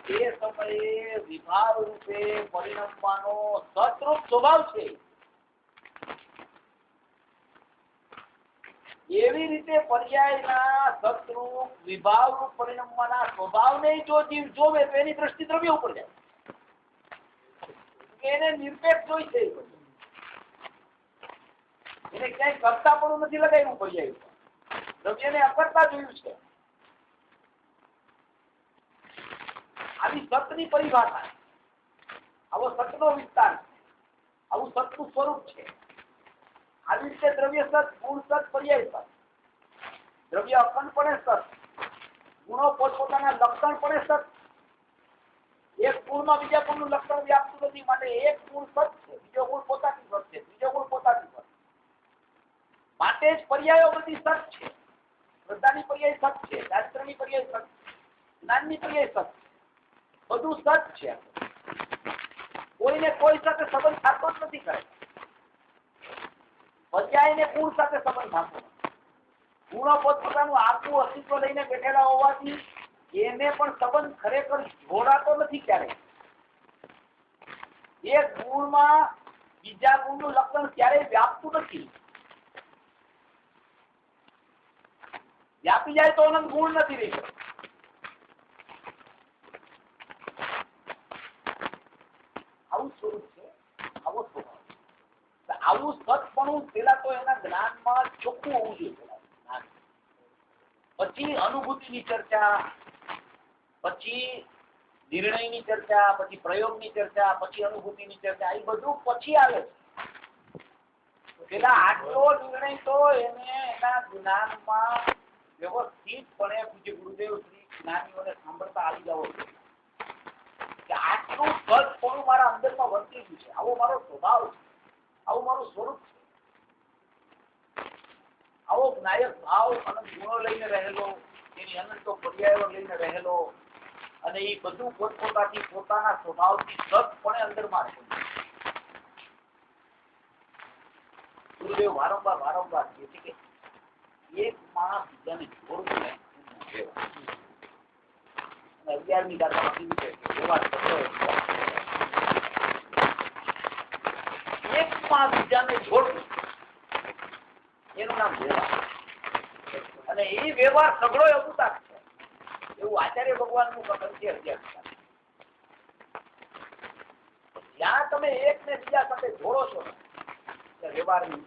તે સમયે વિભાવ રૂપે પરિણમવાનો સતરૂપ સ્વભાવ છે. એવી રીતે પર્યાયના સતરૂપ વિભાવરૂપ પરિણમવાના સ્વભાવને જો જીવ જોવે તો એની દ્રષ્ટિ દ્રવ્ય ઉપર જાય. એને નિરપેક્ષ જોઈ છે, એને ક્યાંય કરતા પણ નથી લગાવ્યું પર્યાય ઉપર. દ્રવ્યને અકર્તા જોયું છે. આવી સતની પરિભાષા, આવો સતનો વિસ્તાર, આવું સતનું સ્વરૂપ છે. આવી રીતે દ્રવ્ય સત, ગુણ સત, પર્યાય સત. દ્રવ્ય અખંડપણે સત, ગુણો પોતપોતાના લક્ષણપણે સત. એક ગુણમાં બીજા ગુણનું લક્ષણ વ્યાપતું નથી, માટે એક ગુણ સત છે, બીજો ગુણ પોતાની સત છે, બીજો ગુણ પોતાની સત. માટે જ પર્યાયો બધી સત છે. શ્રદ્ધાની પર્યાય સત છે, શાસ્ત્રની પર્યાય સત, જ્ઞાનની પર્યાય સત, બધું સત છે. કોઈને કોઈ સાથે સંબંધ થતો જ નથી. કરે પર્યાયને ગુણ સાથે સંબંધ થતો નથી. ગુણો પોતપોતાનું આખું અસ્તિત્વ લઈને બેઠેલા હોવાથી એને પણ સંબંધ ખરેખર જોડાતો નથી. ક્યારેય એક ગુણમાં બીજા ગુણનું લક્ષણ ક્યારેય વ્યાપતું નથી. વ્યાપી જાય તો અનંત ગુણ નથી રહી. આવું સ્વરૂપ છે, આવો સ્વભાવ. આવું સતપણું પેલા તો એના જ્ઞાનમાં ચોખ્ખું હોવું જોઈએ. પછી અનુભૂતિની ચર્ચા, પછી નિર્ણયની ચર્ચા, પછી પ્રયોગની ચર્ચા, પછી અનુભૂતિની ચર્ચા, એ બધું પછી આવે છે. પેલા આટલો નિર્ણય તો એને એના જ્ઞાનમાં વ્યવસ્થિતપણે પૂજ્ય ગુરુદેવ શ્રી જ્ઞાનીઓને સાંભળતા આવી જવો જોઈએ કે આટલું સતપણું મારા અંદરમાં વર્તી ગયું છે. આવો મારો સ્વભાવ છે, આવું મારું સ્વરૂપ છે. આવો નાયક ભાવ અનંત ગુણો લઈને રહેલો, એની અનંતો પર્યાયો લઈને રહેલો, અને એ બધું પોતપોતાથી પોતાના સ્વભાવથી સતપણે અંદરમાં રહે. ગુરુદેવ વારંવાર વારંવાર કહે છે કે એક માણસ બીજાને જોડતું નહીં. 11મી ગાથામાં કીધું છે કે વ્યવહાર થતો એક માં બીજાને જોડવું, એનું નામ વ્યવહાર. અને એ વ્યવહાર સગળો અમૃતાક્ષ છે, એવું આચાર્ય ભગવાનનું કથન છે. જ્યાં તમે એક ને બીજા સાથે જોડો છો ત્યાં વ્યવહારની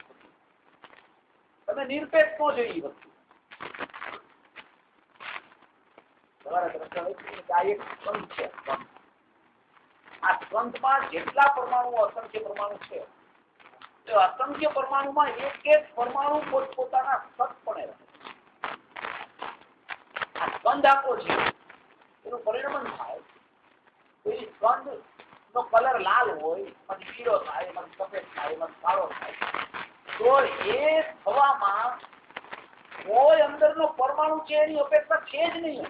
તમે નિરપેક્ષ નો જોઈ વસ્તુ. તમારા દ્રષ્ટિ આ એક સ્કંદ છે. આ સ્કંદમાં જેટલા પરમાણુ, અસંખ્ય પરમાણુ છે, અસંખ્ય પરમાણુમાં એક એક પરમાણુ પોતપોતાના સતપણે રહે. આ સ્કંદ આખો છે, એનું પરિણમન થાય તો એ સ્કંદ નો કલર લાલ હોય, પછી પીળો થાય, એમાં સફેદ થાય, એમાં કાળો થાય. તો એ થવામાં કોઈ અંદરનો પરમાણુ છે એની અપેક્ષા છે જ નહીં.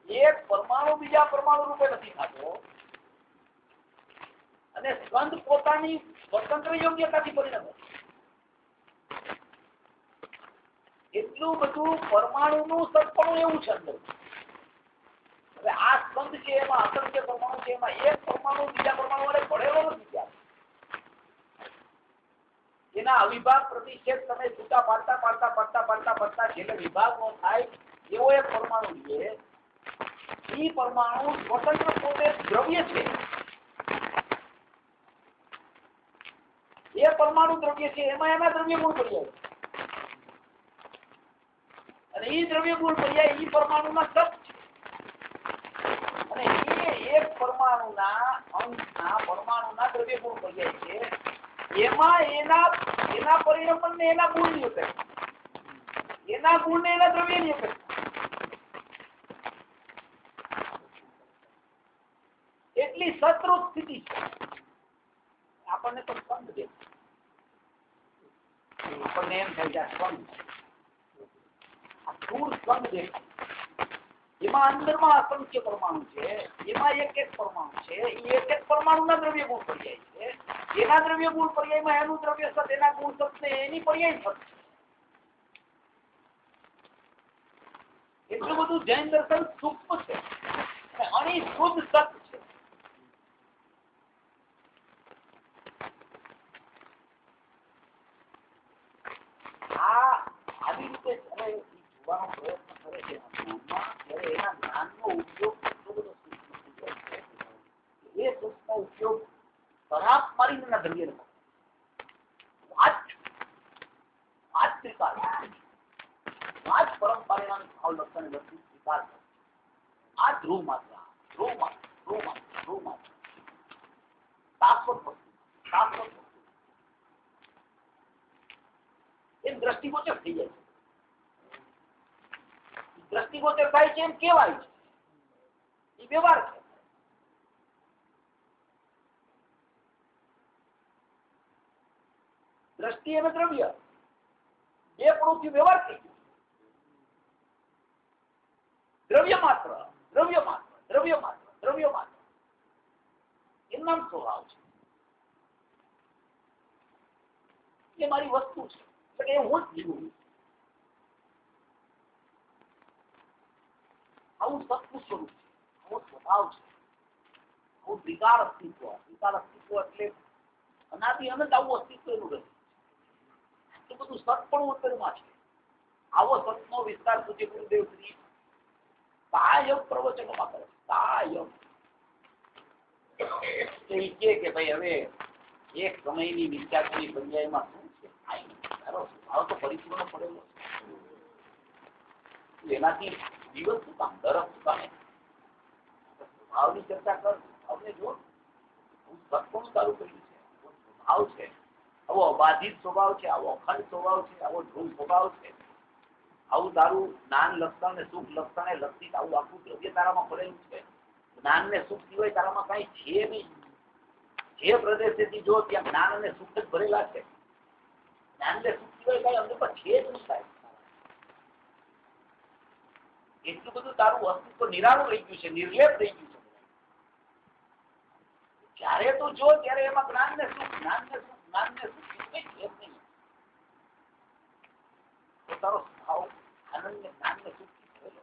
એક પરમાણુ બીજા પરમાણુ રૂપે નથી થતો, અને સ્કંદ પોતાની સ્વતંત્ર યોગ્યતાથી પરિણમે. એટલું બધું પરમાણુનું સતપણું એવું છે અંદર. હવે આ સ્કંદ છે, એમાં અસંખ્ય પરમાણુ છે, એમાં એક પરમાણુ બીજા પરમાણુ વડે ભળેલો નથી. ત્યાં એના અવિભાગ પ્રતિષેધ તમે છૂટા પાડતા પાડતા પાડતા પાડતા પાડતા છેલ્લે વિભાગ નો થાય એવો એક પરમાણુ છે. એ પરમાણુ સ્વતંત્ર પોતે દ્રવ્ય છે. એ પરમાણુ દ્રવ્ય છે, એમાં એના દ્રવ્ય ગુણ પર્યાય, અને એ દ્રવ્ય ગુણ પર્યાય એ પરમાણુના સત છે. અને એ એક પરમાણુના અંશના પરમાણુના દ્રવ્ય ગુણ પર્યાય છે. એમાં એના પરિણમન ને એના ગુણ ની અપેક્ષા, એના ગુણ ને એના દ્રવ્ય ની અપેક્ષા. એની સતરૂપ સ્થિતિ છે. આપણને તો સ્પંદ દે, આપણને એમ થાય કે આ સ્પંદ આ સ્થૂળ સ્પંદ દેખાય. એમાં અંદરમાં અસંખ્ય પરમાણુ છે, એમાં એક એક પરમાણુ છે, એ એક એક પરમાણુના દ્રવ્ય ગુણ પર્યાય છે. એના દ્રવ્ય ગુણ પર્યાયમાં એનું દ્રવ્ય સત, એના ગુણ સત ને એની પર્યાય સત. એટલું બધું જૈન દર્શન સૂક્ષ્મ છે અને અણિશુદ્ધ સત છે. આ આવી રીતે જોવાનો પ્રયત્ન કરે છે ત્યારે એના જ્ઞાનનો ઉપયોગ એટલો બધો સૂક્ષ્મ થઈ જાય છે. એ સૂક્ષ્મ ઉપયોગ ખરાબ મારીના દ્રવ્ય પરંપરાના ભાવ લક્ષણ લક્ષી સ્વીકાર કરે. આ ધ્રુવ માત્ર શાશ્વત એમ દ્રષ્ટિગોચર થઈ જાય છે. દ્રષ્ટિગોચર થાય છે એમ કેવાય છે, એ વ્યવહાર છે. દ્રષ્ટિ અને દ્રવ્ય બે પ્રવૃત્તિ વ્યવહાર થઈ ગયું. દ્રવ્ય માત્ર એમ નામ સ્વભાવ છે. એ મારી વસ્તુ છે, એટલે એ હું જ જીવું. આવું સત્પુરુષ સ્વરૂપ છે, આવો સ્વભાવ છે, આવું દ્વિકાર અસ્તિત્વ. દ્વિકાર અસ્તિત્વ એટલે અનાદિ અનંત આવું અસ્તિત્વ એનું રહે. એટલું બધું સત્પણું અંતરમાં છે. આવો સતનો વિસ્તાર પૂજ્ય ગુરુદેવ શ્રી કાયમ પ્રવચનોમાં કરે છે. કાયમ કે ભાઈ હવે એક સમયની વિદ્યાર્થીની પર્યાયમાં શું છે? તારો સ્વભાવ તો પરિપૂર્ણ પડેલો છે. એનાથી દિવસ શું કામ, દરસ શું કામ? સ્વભાવની ચર્ચા કર. સ્વભાવને જો સત્પણું તારું કર્યું છે, સ્વભાવ છે, આવો અબાધિત સ્વભાવ છે, આવો અખંડ સ્વભાવ છે, આવો ધ્રુવ સ્વભાવ છે, આવું તારું જ્ઞાન લક્ષણ ને સુખ લક્ષણે લક્ષિત આવું આખું દ્રવ્ય તારામાં પડેલું છે. જ્ઞાન ને સુખ સિવાય તારામાં કઈ છે નહીં. જે પ્રદેશેથી જો ત્યાં જ્ઞાન અને સુખ જ ભરેલા છે. જ્ઞાન ને સુખ સિવાય કઈ અંદર પર છે જ નહીં થાય. એટલું બધું તારું અસ્તિત્વ નિરાળું રહી ગયું છે, નિર્લેપ રહી ગયું છે. જ્યારે તું જો ત્યારે એમાં જ્ઞાન ને સુખ કઈ છે જ નહીં. તારો સ્વભાવ આનંદ ને જ્ઞાન ને સુખ થી ભરેલો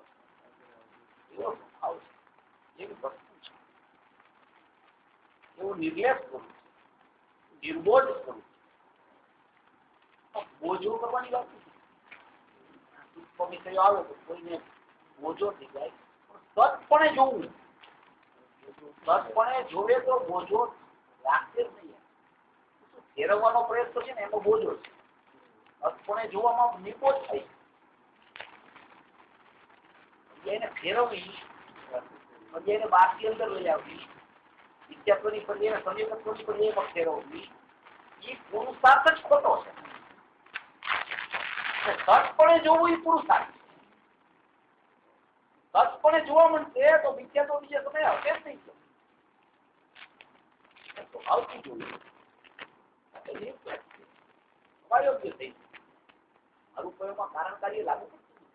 એવો સ્વભાવ છે, એવી વસ્તુ છે, એવું નિર્લેપ સ્વરૂપ છે, નિર્બોધ સ્વરૂપ છે. બોજો કરવાની વાત નથી. સૂક્ષ્મ વિષયો આવે તો કોઈને બોજો થઈ જાય. સતપણે જોવું, સતપણે જોવે તો બોજો લાગશે જ નહીં. ફેરવવાનો પ્રયત્ન છે ને એમાં બોજો છે. સતપણે જોવામાં નિપોજ થાય. એને ફેરવવી, એને બહારથી અંદર લઈ આવવી, વિદ્યાત્વની પર્યાય સંયોગત્વની પર્યાયમાં ફેરવવી, એ પુરુષાર્થ જ ખોટો છે. સતપણે જોવું એ પુરુષાર્થ છે. સતપણે જોવા મળશે તો વિદ્યાત્વ બીજા સમય હશે જ નહીં. આવતી જોયું અયોગ્ય થઈ મારું પ્રયોગમાં કારણ કાર્ય લાગુ પડતું.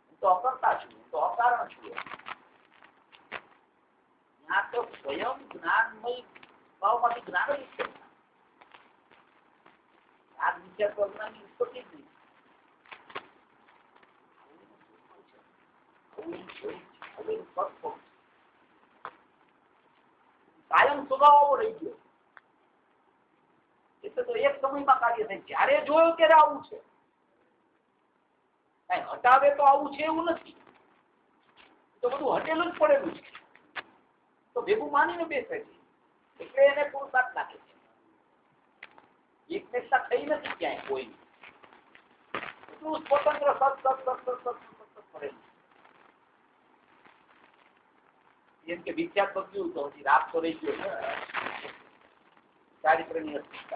હું તો અકર્તા છું, હું તો અકારણ છું. ત્યાં તો સ્વયં જ્ઞાનમય ભાવમાંથી જ્ઞાન જ છે. આ વિદ્યાત્વ જ્ઞાનની ઉત્પત્તિ જ નહીં. કાયમ સ્વભાવ આવો રહી ગયો. એટલે તો એક સમયમાં કાર્ય થાય. જયારે જોયું ત્યારે આવું છે, કઈ હટાવે તો આવું છે એવું નથી. તો બધું હટેલું જ પડેલું છે. તો ભેગું માનીને બેસે છે, એટલે એને પુરુષાર્થ લાગે છે. એકમેકતા થઈ નથી ક્યાંય કોઈ. એટલું સ્વતંત્ર પડેલું. જેમ કે વિખ્યાત બગ્યું તો હજી રાત તો રહી ગયો ચારિત્રની અસ્તિત્વ.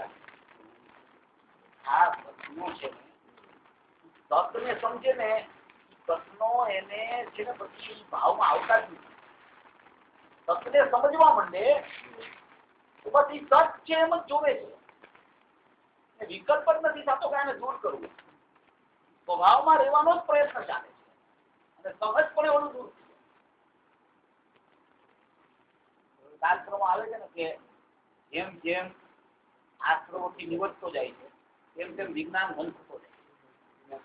આ પ્રશ્નો છે તત્વને સમજે ને, પ્રશ્નો એને છે ને પછી ભાવમાં આવતા જ નથી. સતને સમજવા માંડે તો બસ એ સત છે એમ જ જોવે છે, વિકલ્પ જ નથી થતો કે આને દૂર કરવું. સ્વભાવમાં રહેવાનો જ પ્રયત્ન ચાલે છે અને સહજપણે ઓલું દૂર. શાસ્ત્રોમાં આવે છે ને કે જેમ જેમ આશ્રમોથી નિવડતો જાય છે તેમ તેમ વિજ્ઞાન ઘનતો જાય.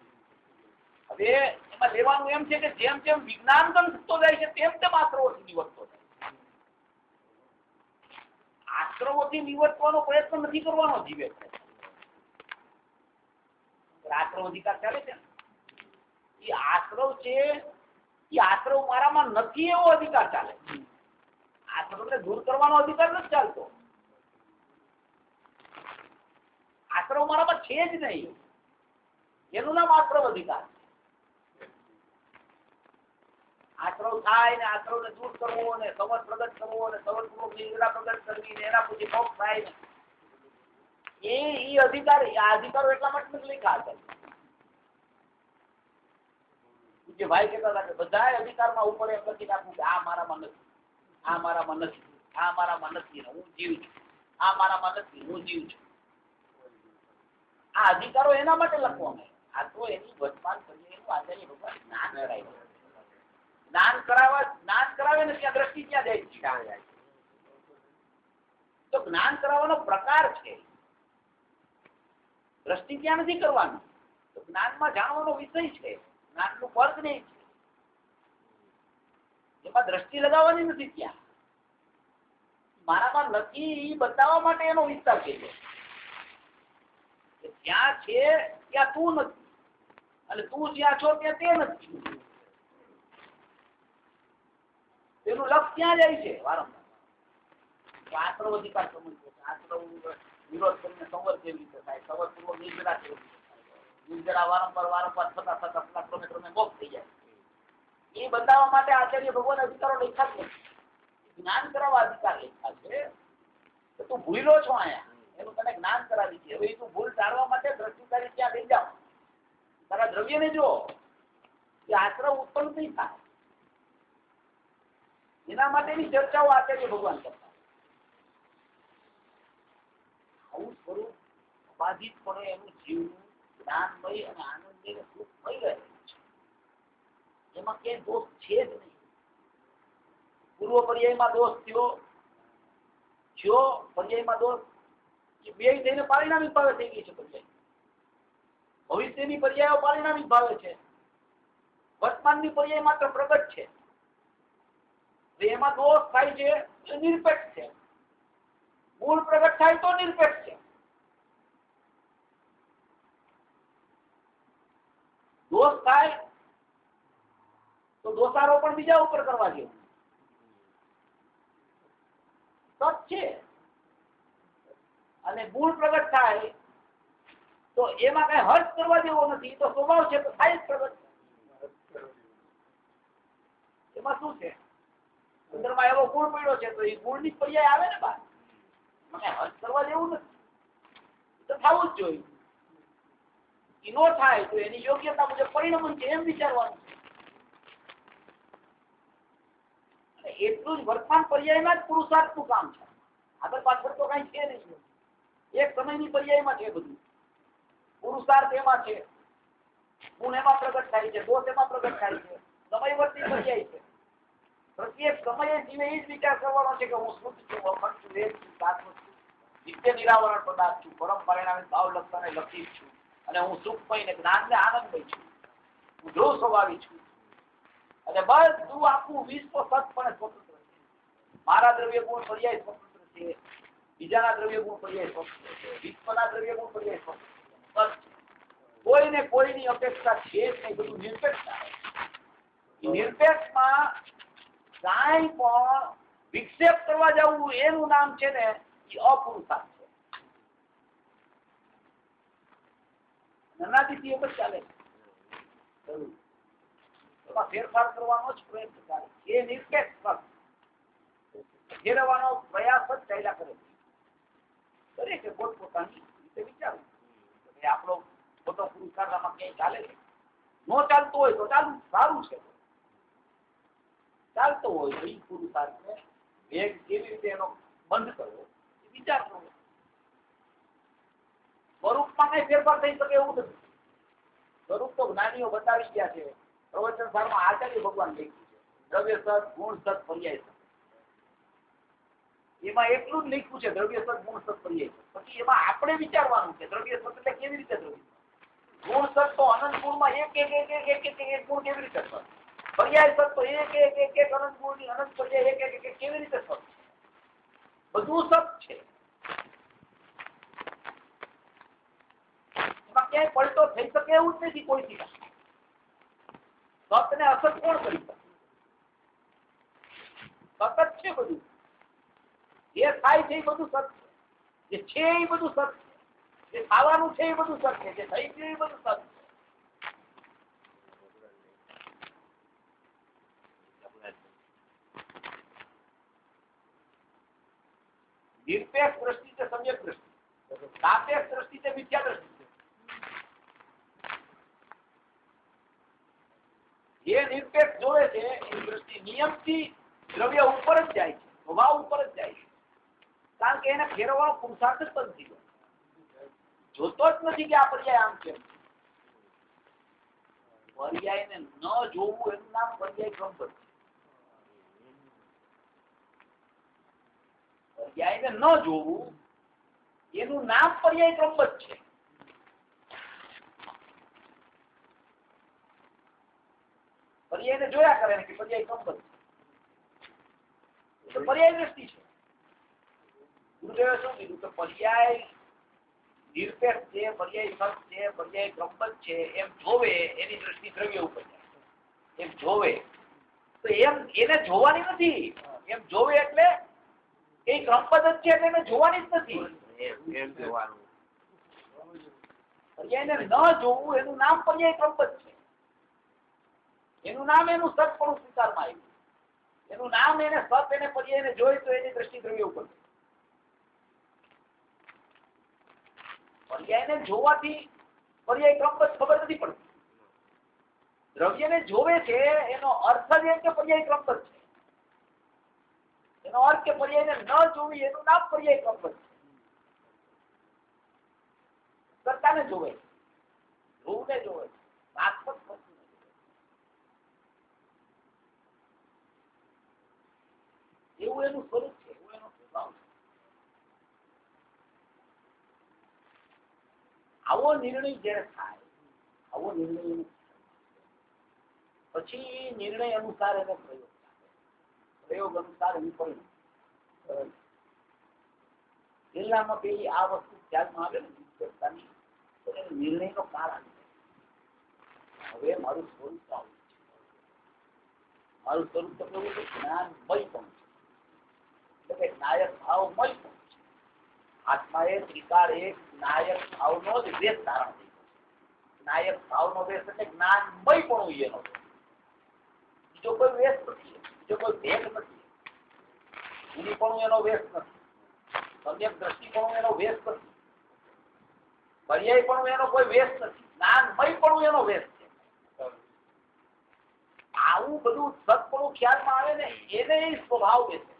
હવે એમાં લેવાનું એમ છે કે જેમ જેમ વિજ્ઞાન ઘનતો જાય છે તેમ તેમ આશ્રમોથી નિવડતો જાય. આશ્રમોથી નિવડવાનો પ્રયત્ન નથી કરવાનો જીવે. આશ્રમ અધિકાર ચાલે છે એ આશ્રમ છે, એ આશ્રમ મારામાં નથી એવો અધિકાર ચાલે. આશ્રમને દૂર કરવાનો અધિકાર નથી ચાલતો. આશ્રમ મારામાં છે જ નહીં, એનું નામ આશ્રમ અધિકાર. આશ્રમ થાય ને આશ્રમને દૂર કરવો ને સમજ પ્રગટ કરવો ને સમજપૂર્વક નિર્ણા પ્રગટ કરવી ને એના પછી મોક્ષ થાય ને એ અધિકાર, આ અધિકારો એટલા માટે નથી લખ્યા હતા. જે ભાઈ કહેતા હતા કે બધા અધિકારમાં ઉપર એમ લખી નાખવું કે આ મારામાં નથી, આ મારામાં નથી, આ મારામાં નથી, હું જીવ છું, આ મારામાં નથી, હું જીવ છું. આ અધિકારો એના માટે લખવામાં. આ તો એની વર્તમાન કરીએ એનું આચાર્ય ભગવાન જ્ઞાન કરાય. જ્ઞાન કરાવે ને ત્યાં દ્રષ્ટિ ક્યાં જાય છે? તો જ્ઞાન કરાવવાનો પ્રકાર છે, દ્રષ્ટિ ત્યાં નથી કરવાનું. તો જ્ઞાનમાં જાણવાનો વિષય છે, જ્ઞાનનું વર્ગ નહીં છે, એમાં દ્રષ્ટિ લગાવવાની નથી. ત્યાં મારામાં નથી એ બતાવવા માટે એનો વિસ્તાર છે. જ્યાં છે ત્યાં તું નથી અને તું જ્યાં છો ત્યાં તે નથી. તેનું લક્ષ ક્યાં જાય છે? વારંવાર આશ્રમ અધિકાર સમજવો. આશ્રમ વિરોધ કરીને સંવર કેવી રીતે થાય, સંવર પૂર્વક નિર્જરા કેવી રીતે થાય, નિર્જરા વારંવાર થતા ક્રમે મોક્ષ થઈ જાય. એ બતાવવા માટે આચાર્ય ભગવાન અધિકારો લખ્યા જ નથી. જ્ઞાન કરાવવા અધિકાર લખ્યા છે. તો તું ભૂલો છો અહીંયા, એનું તને જ્ઞાન કરાવી છે. હવે તું ભૂલ ટાળવા માટે દ્રષ્ટિકારી ત્યાં લઈ જાઓ. તારા દ્રવ્યને જો એ આશ્રમ ઉત્પન્ન નહીં થાય, એના માટેની ચર્ચાઓ આચાર્ય ભગવાન કરતા. આવું સ્વરૂપ બાધિતપણે એનું જીવનું જ્ઞાનમય અને આનંદમય સુખમય રહેલું છે. એમાં ક્યાંય દોષ છે જ નહીં. પૂર્વ પર્યાયમાં દોષ થયો પર્યાયમાં દોષ એ બે થઈને પારિણામિક ભાવે થઈ ગઈ છે. પર્યાય ભવિષ્યની પર્યાયો પારિણામિક ભાવે છે, વર્તમાનની પર્યાય માત્ર પ્રગટ છે. એમાં દોષ થાય છે એ નિરપેક્ષ છે. મૂળ પ્રગટ થાય તો નિરપેક્ષ છે. દોષ થાય તો દોષારોપણ બીજા ઉપર કરવા જેવું. સત છે અને મૂળ પ્રગટ થાય તો એમાં કઈ હર્ષ કરવા જેવો નથી. તો સ્વભાવ છે તો થાય જ પ્રગટ. એમાં શું છે? અંદરમાં એવો ગુણ પડ્યો છે તો એ ગુણની પર્યાય આવે ને બહાર. મને હર્ષ કરવા જેવું નથી, તો થવું જ જોઈએ. એ નો થાય તો એની યોગ્યતા મુજબ પરિણમન છે એમ વિચારવાનું છે. અને એટલું જ વર્તમાન પર્યાયમાં જ પુરુષાર્થનું કામ છે. આગળ પાછળ તો કઈ છે નહીં. એક સમયની પર્યાયમાં છે બધું. પુરુષાર્થ એમાં છે, ગુણ એમાં પ્રગટ થાય છે, દોષ એમાં પ્રગટ થાય છે. સમયવર્તી પર્યાય છે. પ્રત્યેક સમયે જીવે એ જ વિચાર કરવાનો છે કે હું શુદ્ધ છું, અખંડ છું, વેદ છું, સાત્વિક છું, નિત્ય નિરાવરણ પદાર્થ છું, પરમ પરિણામી ભાવ લક્ષણે લક્ષિત છું અને હું સુખમય ને જ્ઞાનને આનંદમય છું, હું ધ્રુવ સ્વભાવી છું. અને બધું આખું વિશ્વ સતપણે સ્વતંત્ર છે. મારા દ્રવ્ય ગુણ પર્યાય સ્વતંત્ર છે, બીજાના દ્રવ્ય ગુણ પર્યાય સ્વતંત્ર છે, વિશ્વના દ્રવ્ય ગુણ પર્યાય સ્વતંત્ર છે. કોઈને કોઈની અપેક્ષા છે જ નહીં. બધું નિરપેક્ષતા. નિરપેક્ષમાં કાંઈ પણ વિક્ષેપ કરવા જવું એનું નામ છે ને એ અપુરુષાર્થ છે. નાનાથી એક જ ચાલે છે. એમાં ફેરફાર કરવાનો જ પ્રયત્ન કરે. એ નિરપેક્ષ ફેરવવાનો પ્રયાસ જ ચાલ્યા કરે છે. દરેકે પોતપોતાની રીતે વિચારવું આપણો ખોટો પુરુષાર્થ આમાં ક્યાંય ચાલે છે. નો ચાલતો હોય તો ચાલુ સારું છે. ચાલતો હોય તો એ પુરુષાર્થને કેવી રીતે એનો બંધ કરવો એ વિચાર કરવો. સ્વરૂપમાં કઈ ફેરફાર થઈ શકે એવું નથી. સ્વરૂપ તો જ્ઞાનીઓ બતાવી ગયા છે. પ્રવચન સારમાં આચાર્ય ભગવાન લખ્યું છે દ્રવ્ય સત ગુણ સત પર્યાય સત. એમાં એટલું જ લખ્યું છે દ્રવ્ય સત ગુણ સત પર્યાય સત. પછી એમાં આપણે વિચારવાનું છે દ્રવ્ય સત એટલે કેવી રીતે દ્રવ્ય, ગુણ સત તો અનંત ગુણમાં એક ગુણ કેવી રીતે સત, પર્યાય સત તો એક અનંત ગુણની અનંત પર્યાય એક કેવી રીતે સત. બધું સત છે. એમાં ક્યાંય પલટો થઈ શકે એવું જ નથી કોઈ થી. સત ને અસત કોણ કરી શકે? સતત છે બધું. જે થાય છે એ બધું સત છે. જે છે એ બધું સત છે. જે ખાવાનું છે એ બધું સત છે. જે થઈ ગયું એ બધું સત છે. નિરપેક્ષ દ્રષ્ટિ છે સમ્યક દ્રષ્ટિ, સાપેક્ષ દ્રષ્ટિ છે મિથ્યા દ્રષ્ટિ. જે નિરપેક્ષ જોવે છે એ દ્રષ્ટિ નિયમથી દ્રવ્ય ઉપર જ જાય છે, સ્વભાવ ઉપર જ જાય છે. કારણ કે એને ફેરવવાનો પુરુષાર્થ જ બંધ થઈ ગયો. જોતો જ નથી કે આ પર્યાય આમ કેમ. પર્યાયને ન જોવું એનું નામ પર્યાય ક્રમ છે. પર્યાયને ન જોવું એનું નામ પર્યાય ક્રમ છે. પર્યાયને જોયા કરે ને કે પર્યાય ક્રમ છે. પર્યાય દ્રષ્ટિ છે. ગુરુદેવે શું કીધું કે પર્યાય નિરપેક્ષ છે, પર્યાય સત છે, પર્યાય ક્રમ છે એમ જોવે એની દ્રષ્ટિ દ્રવ્ય ઉપર જાય. એમ જોવે તો એમ એને જોવાની નથી. એમ જોવે એટલે એ ક્રમપદ જ છે એટલે એને જોવાની જ નથી. એમ જોવાનું. પર્યાયને ન જોવું એનું નામ પર્યાય ક્રમપદ છે. એનું નામ એનું સતપણું સ્વીકારમાં આવ્યું. એનું નામ એને સત એને પર્યાયને જોઈ તો એની દ્રષ્ટિ દ્રવ્ય ઉપર. પર્યાયને જોવાથી પર્યાય ક્રમપદ ખબર નથી પડતી. દ્રવ્યને જોવે છે એનો અર્થ જ એમ કે પર્યાય ક્રમપદ છે. એનો અર્થ કે પર્યાયને ન જોવી એનું નામ પર્યાય ક્રમપદ છે. કરતાને જોવે છે, ધ્રુવને જોવે છે, નાસ્પદ વસ્તુને જોવે છે. એવું એનું સ્વરૂપ છે, એવું એનો સ્વભાવ છે. આવો નિર્ણય જયારે થાય, આવો નિર્ણય પછી નિર્ણય અનુસાર એને પ્રયોગ અનુસાર એનું પરિણામ. જિલ્લામાં પેલી આ વસ્તુ ધ્યાનમાં આવે ને તો એ નિર્ણયનો કારણ હવે મારું સ્વરૂપ આવું છે. મારું સ્વરૂપ તો કેવું છે? જ્ઞાનમય પણ છે. એટલે કે નાયક ભાવમય પણ છે. આત્મા એ ત્રિકાર એક નાયક ભાવનો જ વેશ ધારણ થઈ ગયો. નાયક ભાવનો વેશ એટલે જ્ઞાનમય પણ એનો બીજો કોઈ વેશ નથી, બીજો કોઈ ભેદ નથી. એની પણ એનો વેશ નથી, સમ્યક દ્રષ્ટિ પણ એનો વેશ નથી, પર્યાય પણ એનો કોઈ વેશ નથી, જ્ઞાનમય પણ એનો વેશ છે. આવું બધું સત્પણું ખ્યાલમાં આવે ને એને એ સ્વભાવ વેશે.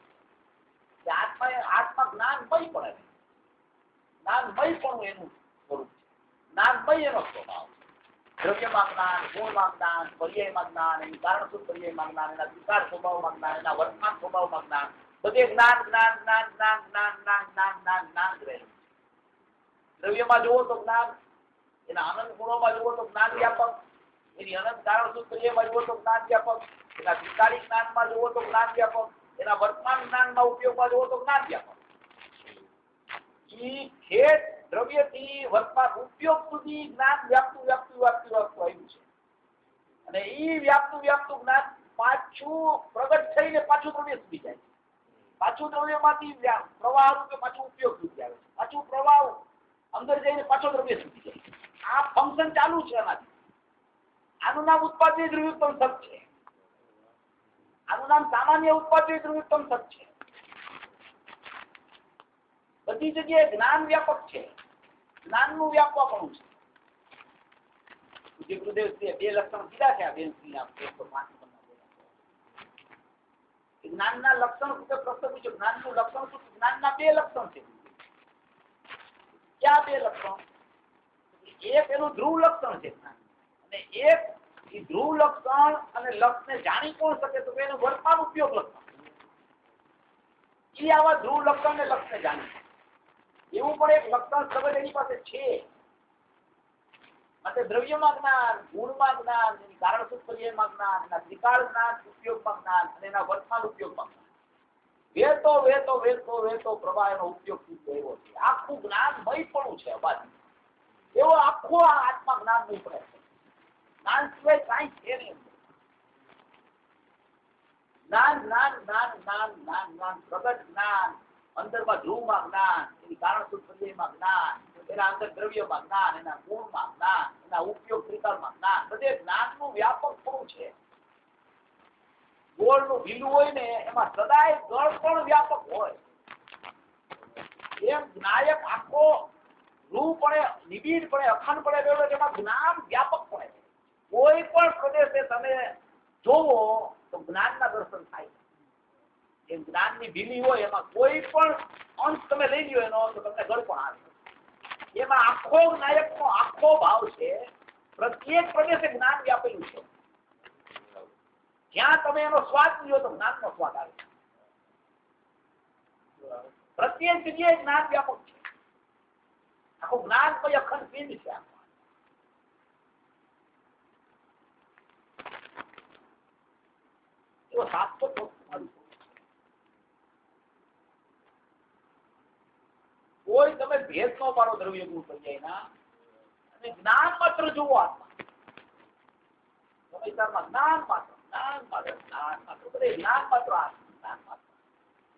આત્મા જ્ઞાનમય પણ જ્ઞાનમય પણ એનું સ્વરૂપ છે. જ્ઞાનમય એનો સ્વભાવ. દ્રવ્યમાં જ્ઞાન, ગુણમાં જ્ઞાન, પર્યાયમાં જ્ઞાન, એની કારણસૂત્ર પર્યાયમાં જ્ઞાન, એના વિકાર સ્વભાવમાં જ્ઞાન, એના વર્તમાન સ્વભાવમાં જ્ઞાન, બધે જ્ઞાન જ્ઞાન જ્ઞાન જ્ઞાન જ્ઞાન જ્ઞાન જ્ઞાન જ્ઞાન જ્ઞાન જ રહેલું. દ્રવ્યમાં જુઓ તો જ્ઞાન, એના અનંત ગુણોમાં જુઓ તો જ્ઞાન વ્યાપક, એની અનંત કારણસૂત્ર પર્યાયમાં જુઓ તો જ્ઞાન વ્યાપક, એના વિકારી જ્ઞાનમાં જુઓ તો જ્ઞાન વ્યાપક, એના વર્તમાન જ્ઞાનના ઉપયોગમાં જુઓ તો જ્ઞાન વ્યાપક. ઈ ખેત દ્રવ્યથી વર્તમાન ઉપયોગ સુધી જ્ઞાન વ્યાપતું વ્યાપતું વ્યાપતું વ્યાપતું આવ્યું છે. અને ઈ વ્યાપતું વ્યાપતું જ્ઞાન પાછું પ્રગટ થઈને પાછું દ્રવ્ય સુધી જાય છે. પાછું દ્રવ્યમાંથી પ્રવાહ રૂપે પાછું ઉપયોગ સુધી આવે છે. પાછું પ્રવાહ અંદર જઈને પાછો દ્રવ્ય સુધી જાય છે. આ ફંક્શન ચાલુ છે એનાથી. આનું નામ ઉત્પાદિત દ્રવ્યોત્તમ સત છે. આનું નામ સામાન્ય ઉત્પાદિત દ્રવ્યોત્તમ સત છે. બધી જગ્યાએ જ્ઞાન વ્યાપક છે. જ્ઞાનનું વ્યાપકપણું છે. ગુરુદેવ બે લક્ષણ કીધા છે આ બેન જ્ઞાનના લક્ષણ શું? પ્રશ્ન પૂછ્યો, જ્ઞાનનું લક્ષણ શું? જ્ઞાનના બે લક્ષણ છે. ક્યાં બે લક્ષણ? એક એનું ધ્રુવ લક્ષણ છે જ્ઞાન, અને એક ધ્રુવ લક્ષણ અને લક્ષને જાણી કોણ શકે? તો એનું વર્તમાન ઉપયોગ લક્ષણ. એ આવા ધ્રુવ લક્ષણ ને લક્ષને જાણી એવું પણ એક લક્ષણ સબંધ એની પાસે છે. માટે દ્રવ્યમાં જ્ઞાન, ગુણમાં જ્ઞાન, એની કારણ સૂત્રમાં જ્ઞાન, એના ત્રિકાળ જ્ઞાન, ઉપયોગમાં જ્ઞાન અને એના વર્તમાન ઉપયોગમાં જ્ઞાન. વેતો વેતો વેતો વેતો પ્રવાહ એનો ઉપયોગ એવો છે. આખું જ્ઞાનમય પણ છે અબાધી. એવો આખો આત્મા જ્ઞાન નહીં પડે. જ્ઞાન સિવાય કાંઈ છે નહીં. જ્ઞાન જ્ઞાન જ્ઞાન જ્ઞાન જ્ઞાન જ્ઞાન પ્રગટ જ્ઞાન, અંદરમાં ધ્રુવમાં જ્ઞાન, એની કારણ સૂત્રમાં જ્ઞાન, એના અંદર દ્રવ્યમાં જ્ઞાન, એના ગુણમાં જ્ઞાન, એના ઉપયોગ ત્રિકાળમાં જ્ઞાન. બધે જ્ઞાનનું વ્યાપક પણ છે. ગોળનું ભીલું હોય ને એમાં સદાય ગળ પણ વ્યાપક હોય. એમ જ્ઞાયક આખો રૂપણે, નિબિડપણે, અખંડપણે રહેલો એમાં જ્ઞાન વ્યાપક પડે. કોઈ પણ પ્રદેશે તમે જોવો તો જ્ઞાનના દર્શન થાય. એમ જ્ઞાનની ભીલી હોય એમાં કોઈ પણ અંશ તમે લઈ લ્યો એનો તો તમને ગળ પણ આવે. એમાં આખો નાયકનો આખો ભાવ છે. પ્રત્યેક પ્રદેશે જ્ઞાન વ્યાપેલું છે. જ્યાં તમે એનો સ્વાદ લ્યો તો જ્ઞાનનો સ્વાદ આવે. પ્રત્યેક જગ્યાએ જ્ઞાન વ્યાપક છે. આખું જ્ઞાન કોઈ અખંડ પિંડ છે. એવો શાશ્વત વસ્તુ કોઈ તમે ભેદ નો પાડો દ્રવ્ય ગુણ પર્યાયના, અને જ્ઞાન માત્ર જુઓ આત્મા. વિચારમાં જ્ઞાન માત્ર, જ્ઞાન માત્ર, જ્ઞાન માત્ર, બધે જ્ઞાન માત્ર આત્મા, જ્ઞાન માત્ર.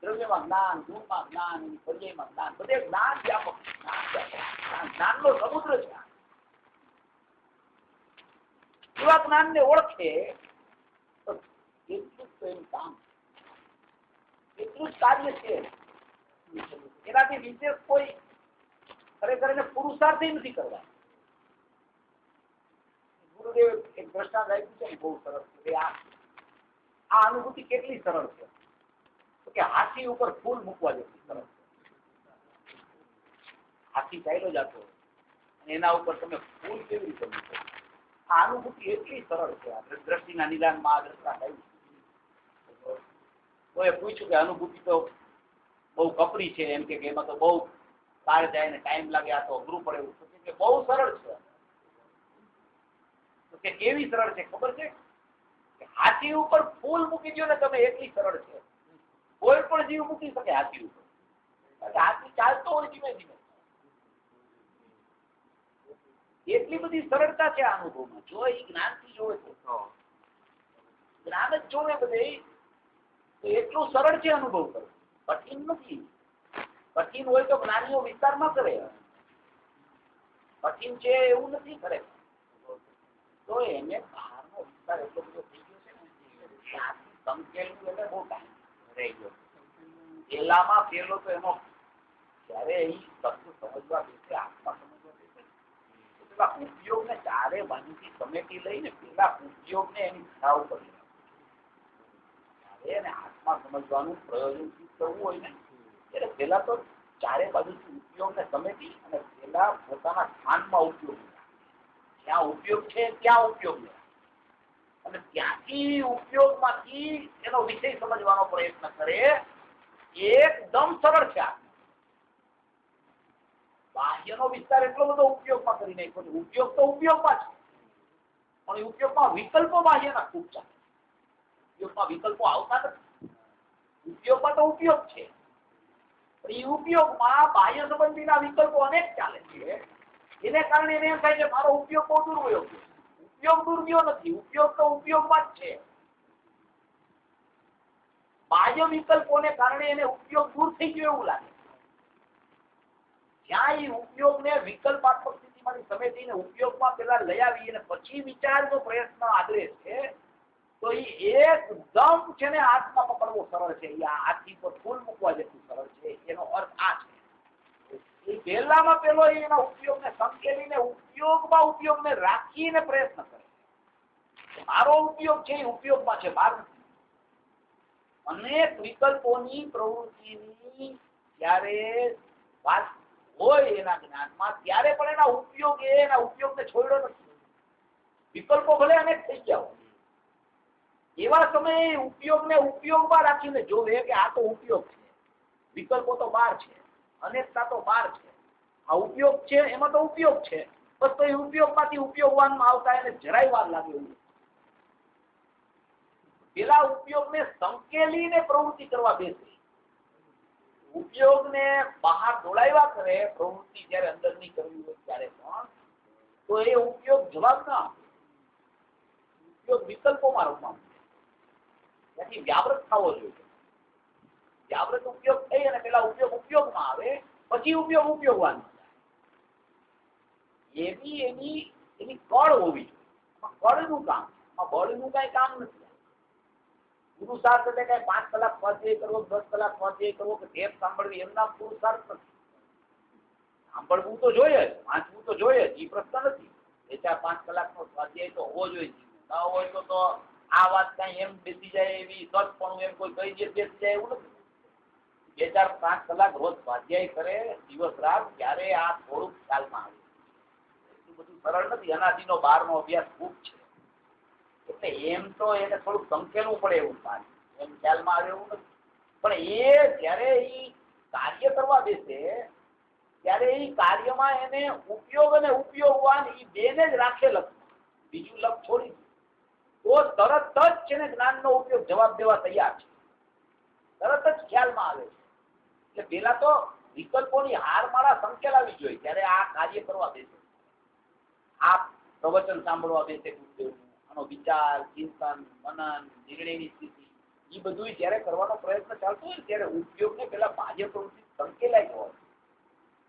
દ્રવ્યમાં જ્ઞાન, ગુણમાં જ્ઞાન, એની પર્યાયમાં જ્ઞાન, બધે જ્ઞાન વ્યાપક, જ્ઞાન વ્યાપક. જ્ઞાનનો સમુદ્ર છે. એવા જ્ઞાનને ઓળખે તો એટલું જ એનું કામ, એટલું જ કાર્ય છે. એનાથી વિશેષ કોઈ ખરેખર એને પુરુષાર્થ નથી કરવા. ગુરુદેવ એક દ્રષ્ટાંત આપ્યું છે ને, બહુ સરસ છે. આ અનુભૂતિ કેટલી સરળ છે તો કે હાથી ઉપર ફૂલ મૂકવા જેટલી સરળ છે. હાથી ચાલ્યો જતો અને એના ઉપર તમે ફૂલ કેવી રીતે મૂકો? આ અનુભૂતિ એટલી સરળ છે. દ્રષ્ટિના નિદાનમાં આ દ્રષ્ટાંત આવ્યું. કોઈએ પૂછ્યું કે અનુભૂતિ તો બહુ કપરી છે, એમ કે એમાં તો બહુ કાળ જાય ને ટાઈમ લાગે, આ તો અઘરું પડે. એવું કે બહુ સરળ છે. તો કે કેવી સરળ છે ખબર છે? હાથી ઉપર ફૂલ મૂકી દો ને તમે, એટલી સરળ છે. કોઈ પણ જીવ મૂકી શકે હાથી ઉપર. હાથી ચાલતો હોય ધીમે ધીમે. એટલી બધી સરળતા છે આ અનુભવમાં. જો એ જ્ઞાનથી જોવે તો, જ્ઞાન જ જોવે બધે તો એટલું સરળ છે અનુભવ કરવો. કઠિન નથી. કઠિન હોય તો જ્ઞાનીઓ વિસ્તાર ન કરે. કઠિન છે એવું નથી કરે. તો એને બહારનો વિસ્તાર એટલો બધો થઈ ગયો છે ને, ત્યાંથી સંકેલવું એટલે બહુ ટાઈમ રહી ગયો. પેલામાં પેલો તો એનો જયારે એ તત્વ સમજવા બેસે, આત્મા સમજવા બેસે, તો પેલા ઉપયોગને ચારે બાજુથી સમેટી લઈને પેલા ઉપયોગને એની ઠરાવ કરી. એને આત્મા સમજવાનું પ્રયોજન કરવું હોય ને, એટલે પેલા તો ચારે બાજુથી ઉપયોગને સમેટી અને પેલા પોતાના સ્થાનમાં ઉપયોગ, જ્યાં ઉપયોગ છે ત્યાં ઉપયોગ લે, અને ત્યાંથી ઉપયોગમાંથી એનો વિષય સમજવાનો પ્રયત્ન કરે. એકદમ સરળ છે. બાહ્યનો વિસ્તાર એટલો બધો ઉપયોગમાં કરી નાખ્યો છે. ઉપયોગ તો ઉપયોગમાં છે, પણ ઉપયોગમાં વિકલ્પો બાહ્યના ખૂબ ચાલે. ઉપયોગમાં વિકલ્પો આવતા નથી. ઉપયોગમાં તો ઉપયોગ છે, પણ એ ઉપયોગમાં બાહ્ય સંબંધીના વિકલ્પો અનેક ચાલે છે. એને કારણે એને એમ થાય છે મારો ઉપયોગ બહુ દૂર ગયો. ઉપયોગ દૂર ગયો નથી, ઉપયોગ તો ઉપયોગમાં જ છે. બાહ્ય વિકલ્પોને કારણે એને ઉપયોગ દૂર થઈ ગયો એવું લાગે. જ્યાં એ ઉપયોગને વિકલ્પાત્મક સ્થિતિમાંથી સમેટીને ઉપયોગમાં પેલા લઈ આવી અને પછી વિચારનો પ્રયત્ન આદરે છે, તો એ એકદમ છે ને આત્મા પકડવો સરળ છે. એ હાથી પર ફૂલ મૂકવા જેટલું સરળ છે. એનો અર્થ આ છે. એ પહેલામાં પેલો એના ઉપયોગને સંકેલીને ઉપયોગને રાખીને પ્રયત્ન કરે. મારો ઉપયોગ છે એ ઉપયોગમાં છે, બહાર નથી. અનેક વિકલ્પોની પ્રવૃત્તિની જ્યારે વાત હોય એના જ્ઞાનમાં ત્યારે પણ એના ઉપયોગને છોડ્યો નથી. વિકલ્પો ભલે અનેક થઈ ગયા હોય, એવા સમયે ઉપયોગને ઉપયોગમાં રાખીને જોવે કે આ તો ઉપયોગ છે, વિકલ્પો તો બહાર છે, અનેકતા તો બહાર છે, આ ઉપયોગ છે એમાં તો ઉપયોગ છે, બસ તો એ ઉપયોગમાંથી ઉપયોગવાનમાં આવતા એને જરાય વાર લાગે એવું. પેલા ઉપયોગને સંકેલીને પ્રવૃત્તિ કરવા બેસે, ઉપયોગને બહાર દોડાવ્યા કરે પ્રવૃત્તિ જયારે અંદરની કરવી હોય ત્યારે પણ, તો એ ઉપયોગ જવાબ ના આપે, ઉપયોગ વિકલ્પોમાં રૂપમાં ત્યાંથી વ્યાવૃત થવો જોઈએ. વ્યાવૃત ઉપયોગ થઈ અને પેલા ઉપયોગ ઉપયોગમાં આવે, પછી ઉપયોગ ઉપયોગવાનમાં જાય. એની કળ હોવી જોઈએ. કળનું કામ, બળનું કઈ કામ નથી. પુરુષાર્થ એટલે કઈ 5 કલાક સ્વાધ્યાય કરવો, 10 કલાક સ્વાધ્યાય કરવો કે ટેપ સાંભળવી એમના પુરુષાર્થ નથી. સાંભળવું તો જોઈએ જ, વાંચવું તો જોઈએ જ, એ પ્રશ્ન નથી. 4-5 કલાકનો સ્વાધ્યાય તો હોવો જોઈએ. ન હોય તો આ વાત કઈ એમ બેસી જાય એવી સચપણું એમ કોઈ કહી દે બેસી જાય એવું નથી. 4-5 કલાક રોજ સ્વાધ્યાય કરે દિવસ રાત, ત્યારે આ થોડુંક ખ્યાલમાં આવે. એટલું બધું સરળ નથી. અનાદિનો 12નો અભ્યાસ ખૂબ છે, એટલે એમ તો એને થોડુંક સંકેલવું પડે એવું થાય, એમ ખ્યાલમાં આવે એવું નથી. પણ એ જયારે એ કાર્ય કરવા બેસે ત્યારે એ કાર્યમાં એને ઉપયોગ અને ઉપયોગવાન એ બેને જ રાખે લક્ષ, બીજું લક્ષ છોડી તો તરત જ છે ને જ્ઞાનનો ઉપયોગ જવાબ દેવા તૈયાર છે, તરત જ ખ્યાલમાં આવે છે. એટલે પેલા તો વિકલ્પોની હારમાળા સંકેલાવી જોઈએ ત્યારે આ કાર્ય કરવા બેસે, આ પ્રવચન સાંભળવા બેસે, આનો વિચાર, ચિંતન, મનન, નિર્ણયની સ્થિતિ એ બધું જયારે કરવાનો પ્રયત્ન ચાલતો હોય ત્યારે ઉપયોગને પેલા બાહ્ય પ્રવૃત્તિ સંકેલાઈ હોય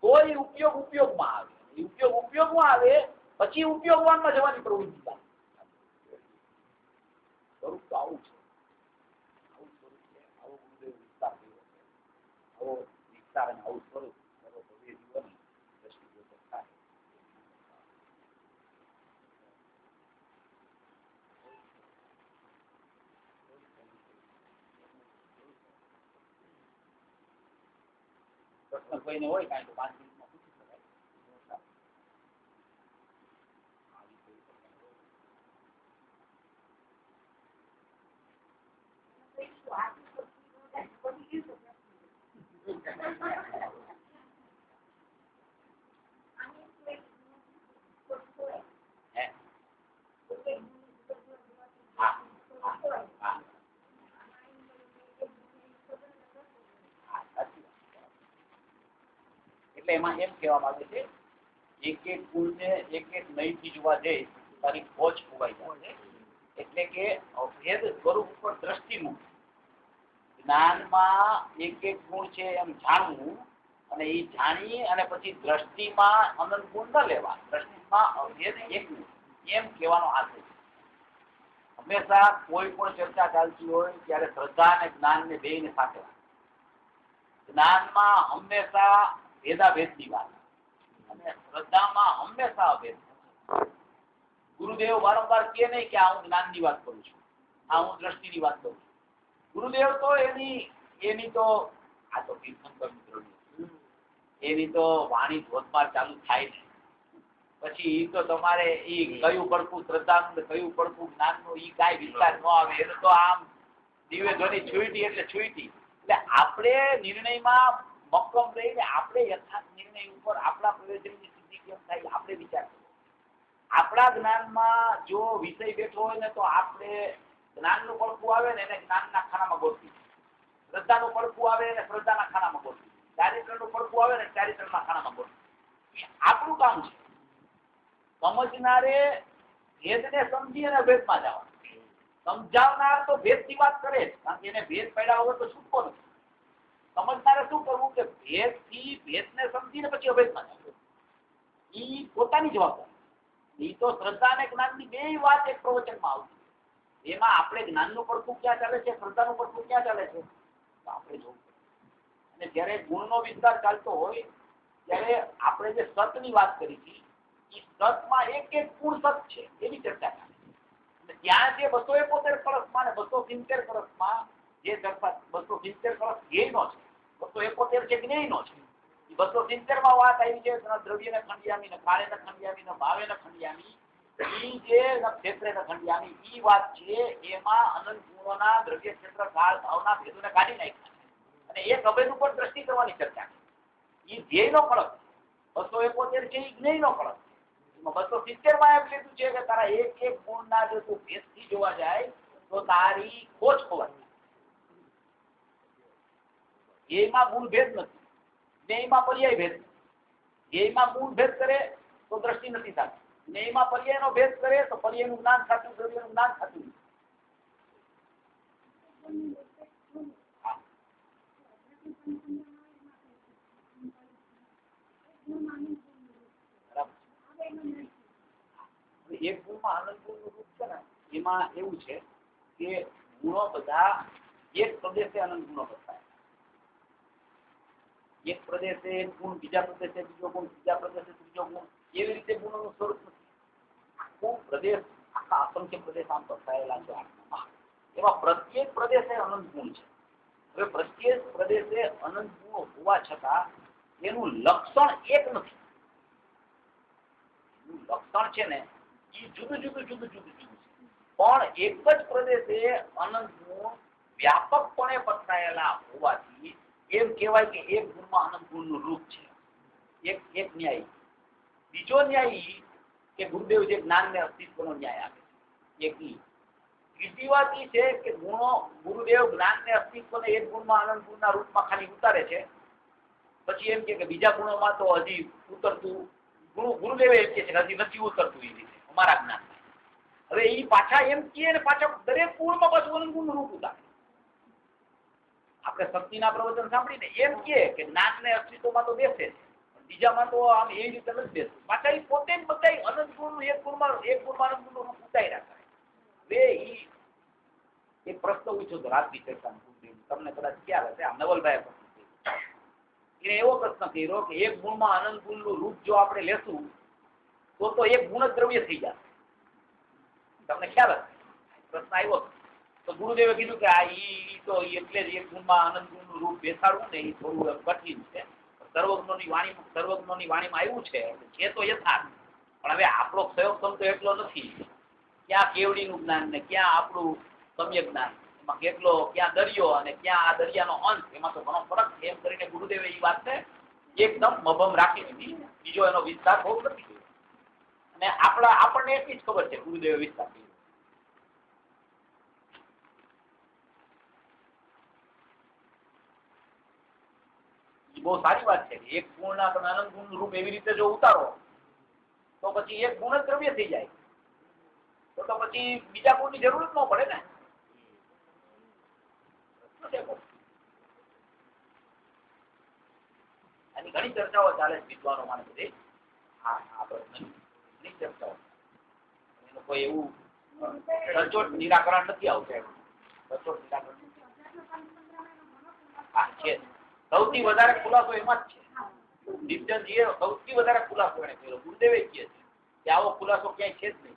તો એ ઉપયોગ ઉપયોગમાં આવે. ઉપયોગ ઉપયોગમાં આવે પછી ઉપયોગવાનમાં જવાની પ્રવૃત્તિ ચાલે. સ્વરૂપ તો આવું છે, આવું સ્વરૂપ છે, આવો ગુરુદેવ વિસ્તાર થયો છે, આવો વિસ્તાર અને આવું સ્વરૂપ જીવન દ્રષ્ટિગોચર થાય. પ્રશ્ન કોઈને હોય કાંઈ તો 5 મિનિટમાં પૂછી શકાય. એટલે એમાં એમ કહેવા માંગે છે એક એક ગુણને એક એક નહીંથી જોવા જઈ તારી ખોજ ખોવાઈ જાય. એટલે કે ભેદ સ્વરૂપ ઉપર દ્રષ્ટિ મૂક. જ્ઞાનમાં એક એક ગુણ છે એમ જાણવું અને એ જાણી અને પછી દ્રષ્ટિમાં અનંત ગુણ ન લેવા, દ્રષ્ટિમાં અભેદ એકનું એમ કહેવાનો આશય છે. હંમેશા કોઈ પણ ચર્ચા ચાલતી હોય ત્યારે શ્રદ્ધા અને જ્ઞાનને બેયને સાથે રાખે. જ્ઞાનમાં હંમેશા ભેદાભેદની વાત અને શ્રદ્ધામાં હંમેશા અભેદ. ગુરુદેવ વારંવાર કહે નહીં કે આ હું જ્ઞાનની વાત કરું છું, આ હું દ્રષ્ટિની વાત કરું છું. ગુરુદેવ તો એની તો આ તો તીર્થંકર મિત્રોની એની તો વાણી ધોધમાર ચાલુ થાય છે. પછી એ તો તમારે એ કયું પડખું શ્રદ્ધાનું કયું પડખું જ્ઞાનનું એ કાંઈ વિસ્તાર ન આવે. એનું તો આમ દિવ્ય ધ્વનિ છૂટી એટલે છૂટી. એટલે આપણે નિર્ણયમાં મક્કમ રહીને આપણે યથાર્થ નિર્ણય ઉપર આપણા પ્રયોજનની સિદ્ધિ કેમ થાય આપણે વિચાર કરીએ. આપણા જ્ઞાનમાં જો વિષય બેઠો હોય ને તો આપણે જ્ઞાનનું પડખું આવે ને એને જ્ઞાનના ખાનામાં ગોઠવી, શ્રદ્ધાનું પડખું આવે ને શ્રદ્ધાના ખાનામાં ગોઠવી, ચારિત્રનું પડખું આવે ને ચારિત્રના ખાનામાં ગોઠવી. આપણું કામ છે સમજનારે ભેદને સમજી અને ભેદમાં જવા. સમજાવનાર તો ભેદની વાત કરે જ, કારણ કે એને ભેદ પડ્યા વગર તો છૂટકો નથી. સમજનારે શું કરવું કે ભેદથી ભેદને સમજીને પછી અભેદમાં જવું. એ પોતાની જવાબદારી. એ તો શ્રદ્ધા અને જ્ઞાનની બે વાત એક પ્રવચનમાં આવતી. એમાં આપણે જ્ઞાનનું પડખું ક્યાં ચાલે છે, શ્રદ્ધાનું પડખું ક્યાં ચાલે છે, તો આપણે જોવું. અને જ્યારે ગુણનો વિસ્તાર ચાલતો હોય ત્યારે આપણે જે સતની વાત કરી હતી એ સતમાં એક એક ગુણ સત છે એની ચર્ચા ચાલે. અને ત્યાં જે 271 કળશમાં અને 270 કળશમાં જે 270 કળશ ધ્યેયનો છે, 271 છે જ્ઞેયનો છે. 270 માં વાત આવી છે દ્રવ્યને ખંડ્યામી ને કાળેને ખંડ્યામી ને ભાવેને ખંડ્યામી, ઈ જે ક્ષેત્રેને ખંડ્યામી ઈ વાત છે. એમાં અનંત ગુણોના દ્રવ્ય ક્ષેત્ર કાળ ભાવના ભેદોને કાઢી નાખ્યા અને એક અભેદ ઉપર દ્રષ્ટિ કરવાની ચર્ચા છે. ઈ ધ્યેયનો કળશ 271 છે, ઈ જ્ઞેયનો કળશ. 270 માં એમ લીધું છે કે તારા એક એક ગુણના જો તું ભેદથી જોવા જાય તો તારી ખોજ ખોવાય. ધ્યેયમાં ગુણ ભેદ નથી, જ્ઞેયમાં પર્યાય ભેદ. ધ્યેયમાં ગુણ ભેદ કરે તો દ્રષ્ટિ નથી થતી, જ્ઞેયમાં પર્યાયનો ભેદ કરે તો પર્યાયનું જ્ઞાન થતું, દ્રવ્યનું જ્ઞાન થતું. એક ગુણમાં આનંદ ગુણનું રૂપ છે ને, એમાં એવું છે કે ગુણો બધા એક પ્રદેશે અનંત ગુણો બતાવે. એક પ્રદેશે એક ગુણ, બીજા પ્રદેશે બીજો ગુણ, બીજા પ્રદેશે ત્રીજો ગુણ, એવી રીતે ગુણોનું સ્વરૂપ નથી. આખું પ્રદેશ, આખા અસંખ્ય પ્રદેશ આમ બતાવેલા છે આત્મામાં. એમાં પ્રત્યેક પ્રદેશે અનંત ગુણ છે. હવે પ્રત્યેક પ્રદેશે અનંત ગુણ હોવા છતાં એનું લક્ષણ એક નથી. એનું લક્ષણ છે ને એ જુદું જુદું છે. પણ એક જ પ્રદેશે અનંત ગુણ વ્યાપકપણે પથરાયેલા હોવાથી એમ કહેવાય કે એક ગુણમાં અનંત ગુણનું રૂપ છે. એક ન્યાય. બીજો ન્યાય કે ગુરુદેવ જે જ્ઞાનને અસ્તિત્વનો ન્યાય આપે એક ઈ. ત્રીજી વાત એ છે કે ગુરુદેવ જ્ઞાનને અસ્તિત્વને એક ગુણમાં અનંત ગુણના રૂપમાં ખાલી ઉતારે છે. પછી એમ કે બીજા ગુણોમાં તો હજી ઉતરતું, ગુરુદેવે એમ કે છે હજી નથી ઉતરતું એ રીતે અમારા જ્ઞાન. હવે એ પાછા એમ કહે ને પાછા દરેક ગુણમાં પાછું અનંત ગુણનું રૂપ ઉતારે. આપણે શક્તિના પ્રવચન સાંભળીને એમ કે જ્ઞાનને અસ્તિત્વમાં તો બેસે છે, બીજામાં તો આમ એવી રીતે નથી બેસતું. પાછા એ પોતે જ બધા અનંત ગુણનું એક ગુણમાં અનંત ગુણનું રૂપ ઉતારી રાખે. હવે એક પ્રશ્ન પૂછ્યો તો રાતની ચર્ચામાં, તમને કદાચ ખ્યાલ હશે, આ નવલભાઈ પ્રશ્ન એને એવો પ્રશ્ન કર્યો કે એક ગુણમાં અનંત ગુણનું રૂપ જો આપણે લેશું તો એક ગુણ જ દ્રવ્ય થઈ જશે. તમને ખ્યાલ હશે પ્રશ્ન આવ્યો તો ગુરુદેવે કીધું કે આ ઈ તો એટલે જ એક ગુણમાં આનંદ ગુણનું રૂપ બેસાડવું ને એ થોડું કઠિન છે. સર્વજ્ઞોની વાણીમાં આવ્યું છે તો યથાર્થ. પણ હવે આપણો પ્રયોગક્ષમ તો એટલો નથી. ક્યાં કેવડીનું જ્ઞાન ને ક્યાં આપણું સમ્યક જ્ઞાન, એમાં કેટલો ક્યાં દરિયો અને ક્યાં આ દરિયાનો અંત, એમાં તો ઘણો ફરક છે. એમ કરીને ગુરુદેવે એ વાતને એકદમ મભમ રાખી દીધી. બીજો એનો વિસ્તાર બહુ નથી. અને આપણને એટલી જ ખબર છે ગુરુદેવે વિસ્તાર કર્યો. બહુ સારી વાત છે. એક ગુણના તમે અનંત ગુણનું રૂપ એવી રીતે જો ઉતારો તો પછી એક ગુણ જ દ્રવ્ય થઈ જાય. તો પછી બીજા ગુણની જરૂર જ ન પડે ને. આની ઘણી ચર્ચાઓ ચાલે છે વિદ્વાનો માને બધે. આ પ્રશ્નની ચર્ચાઓ એનું કોઈ એવું સચોટ નિરાકરણ નથી આવતું. સચોટ નિરાકરણ હા છે. સૌથી વધારે ખુલાસો એમાં જ છે. દિગ્ગજીએ સૌથી વધારે ખુલાસો એને કર્યો. ગુરુદેવે કહે છે કે આવો ખુલાસો ક્યાંય છે જ નહીં.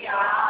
Yeah.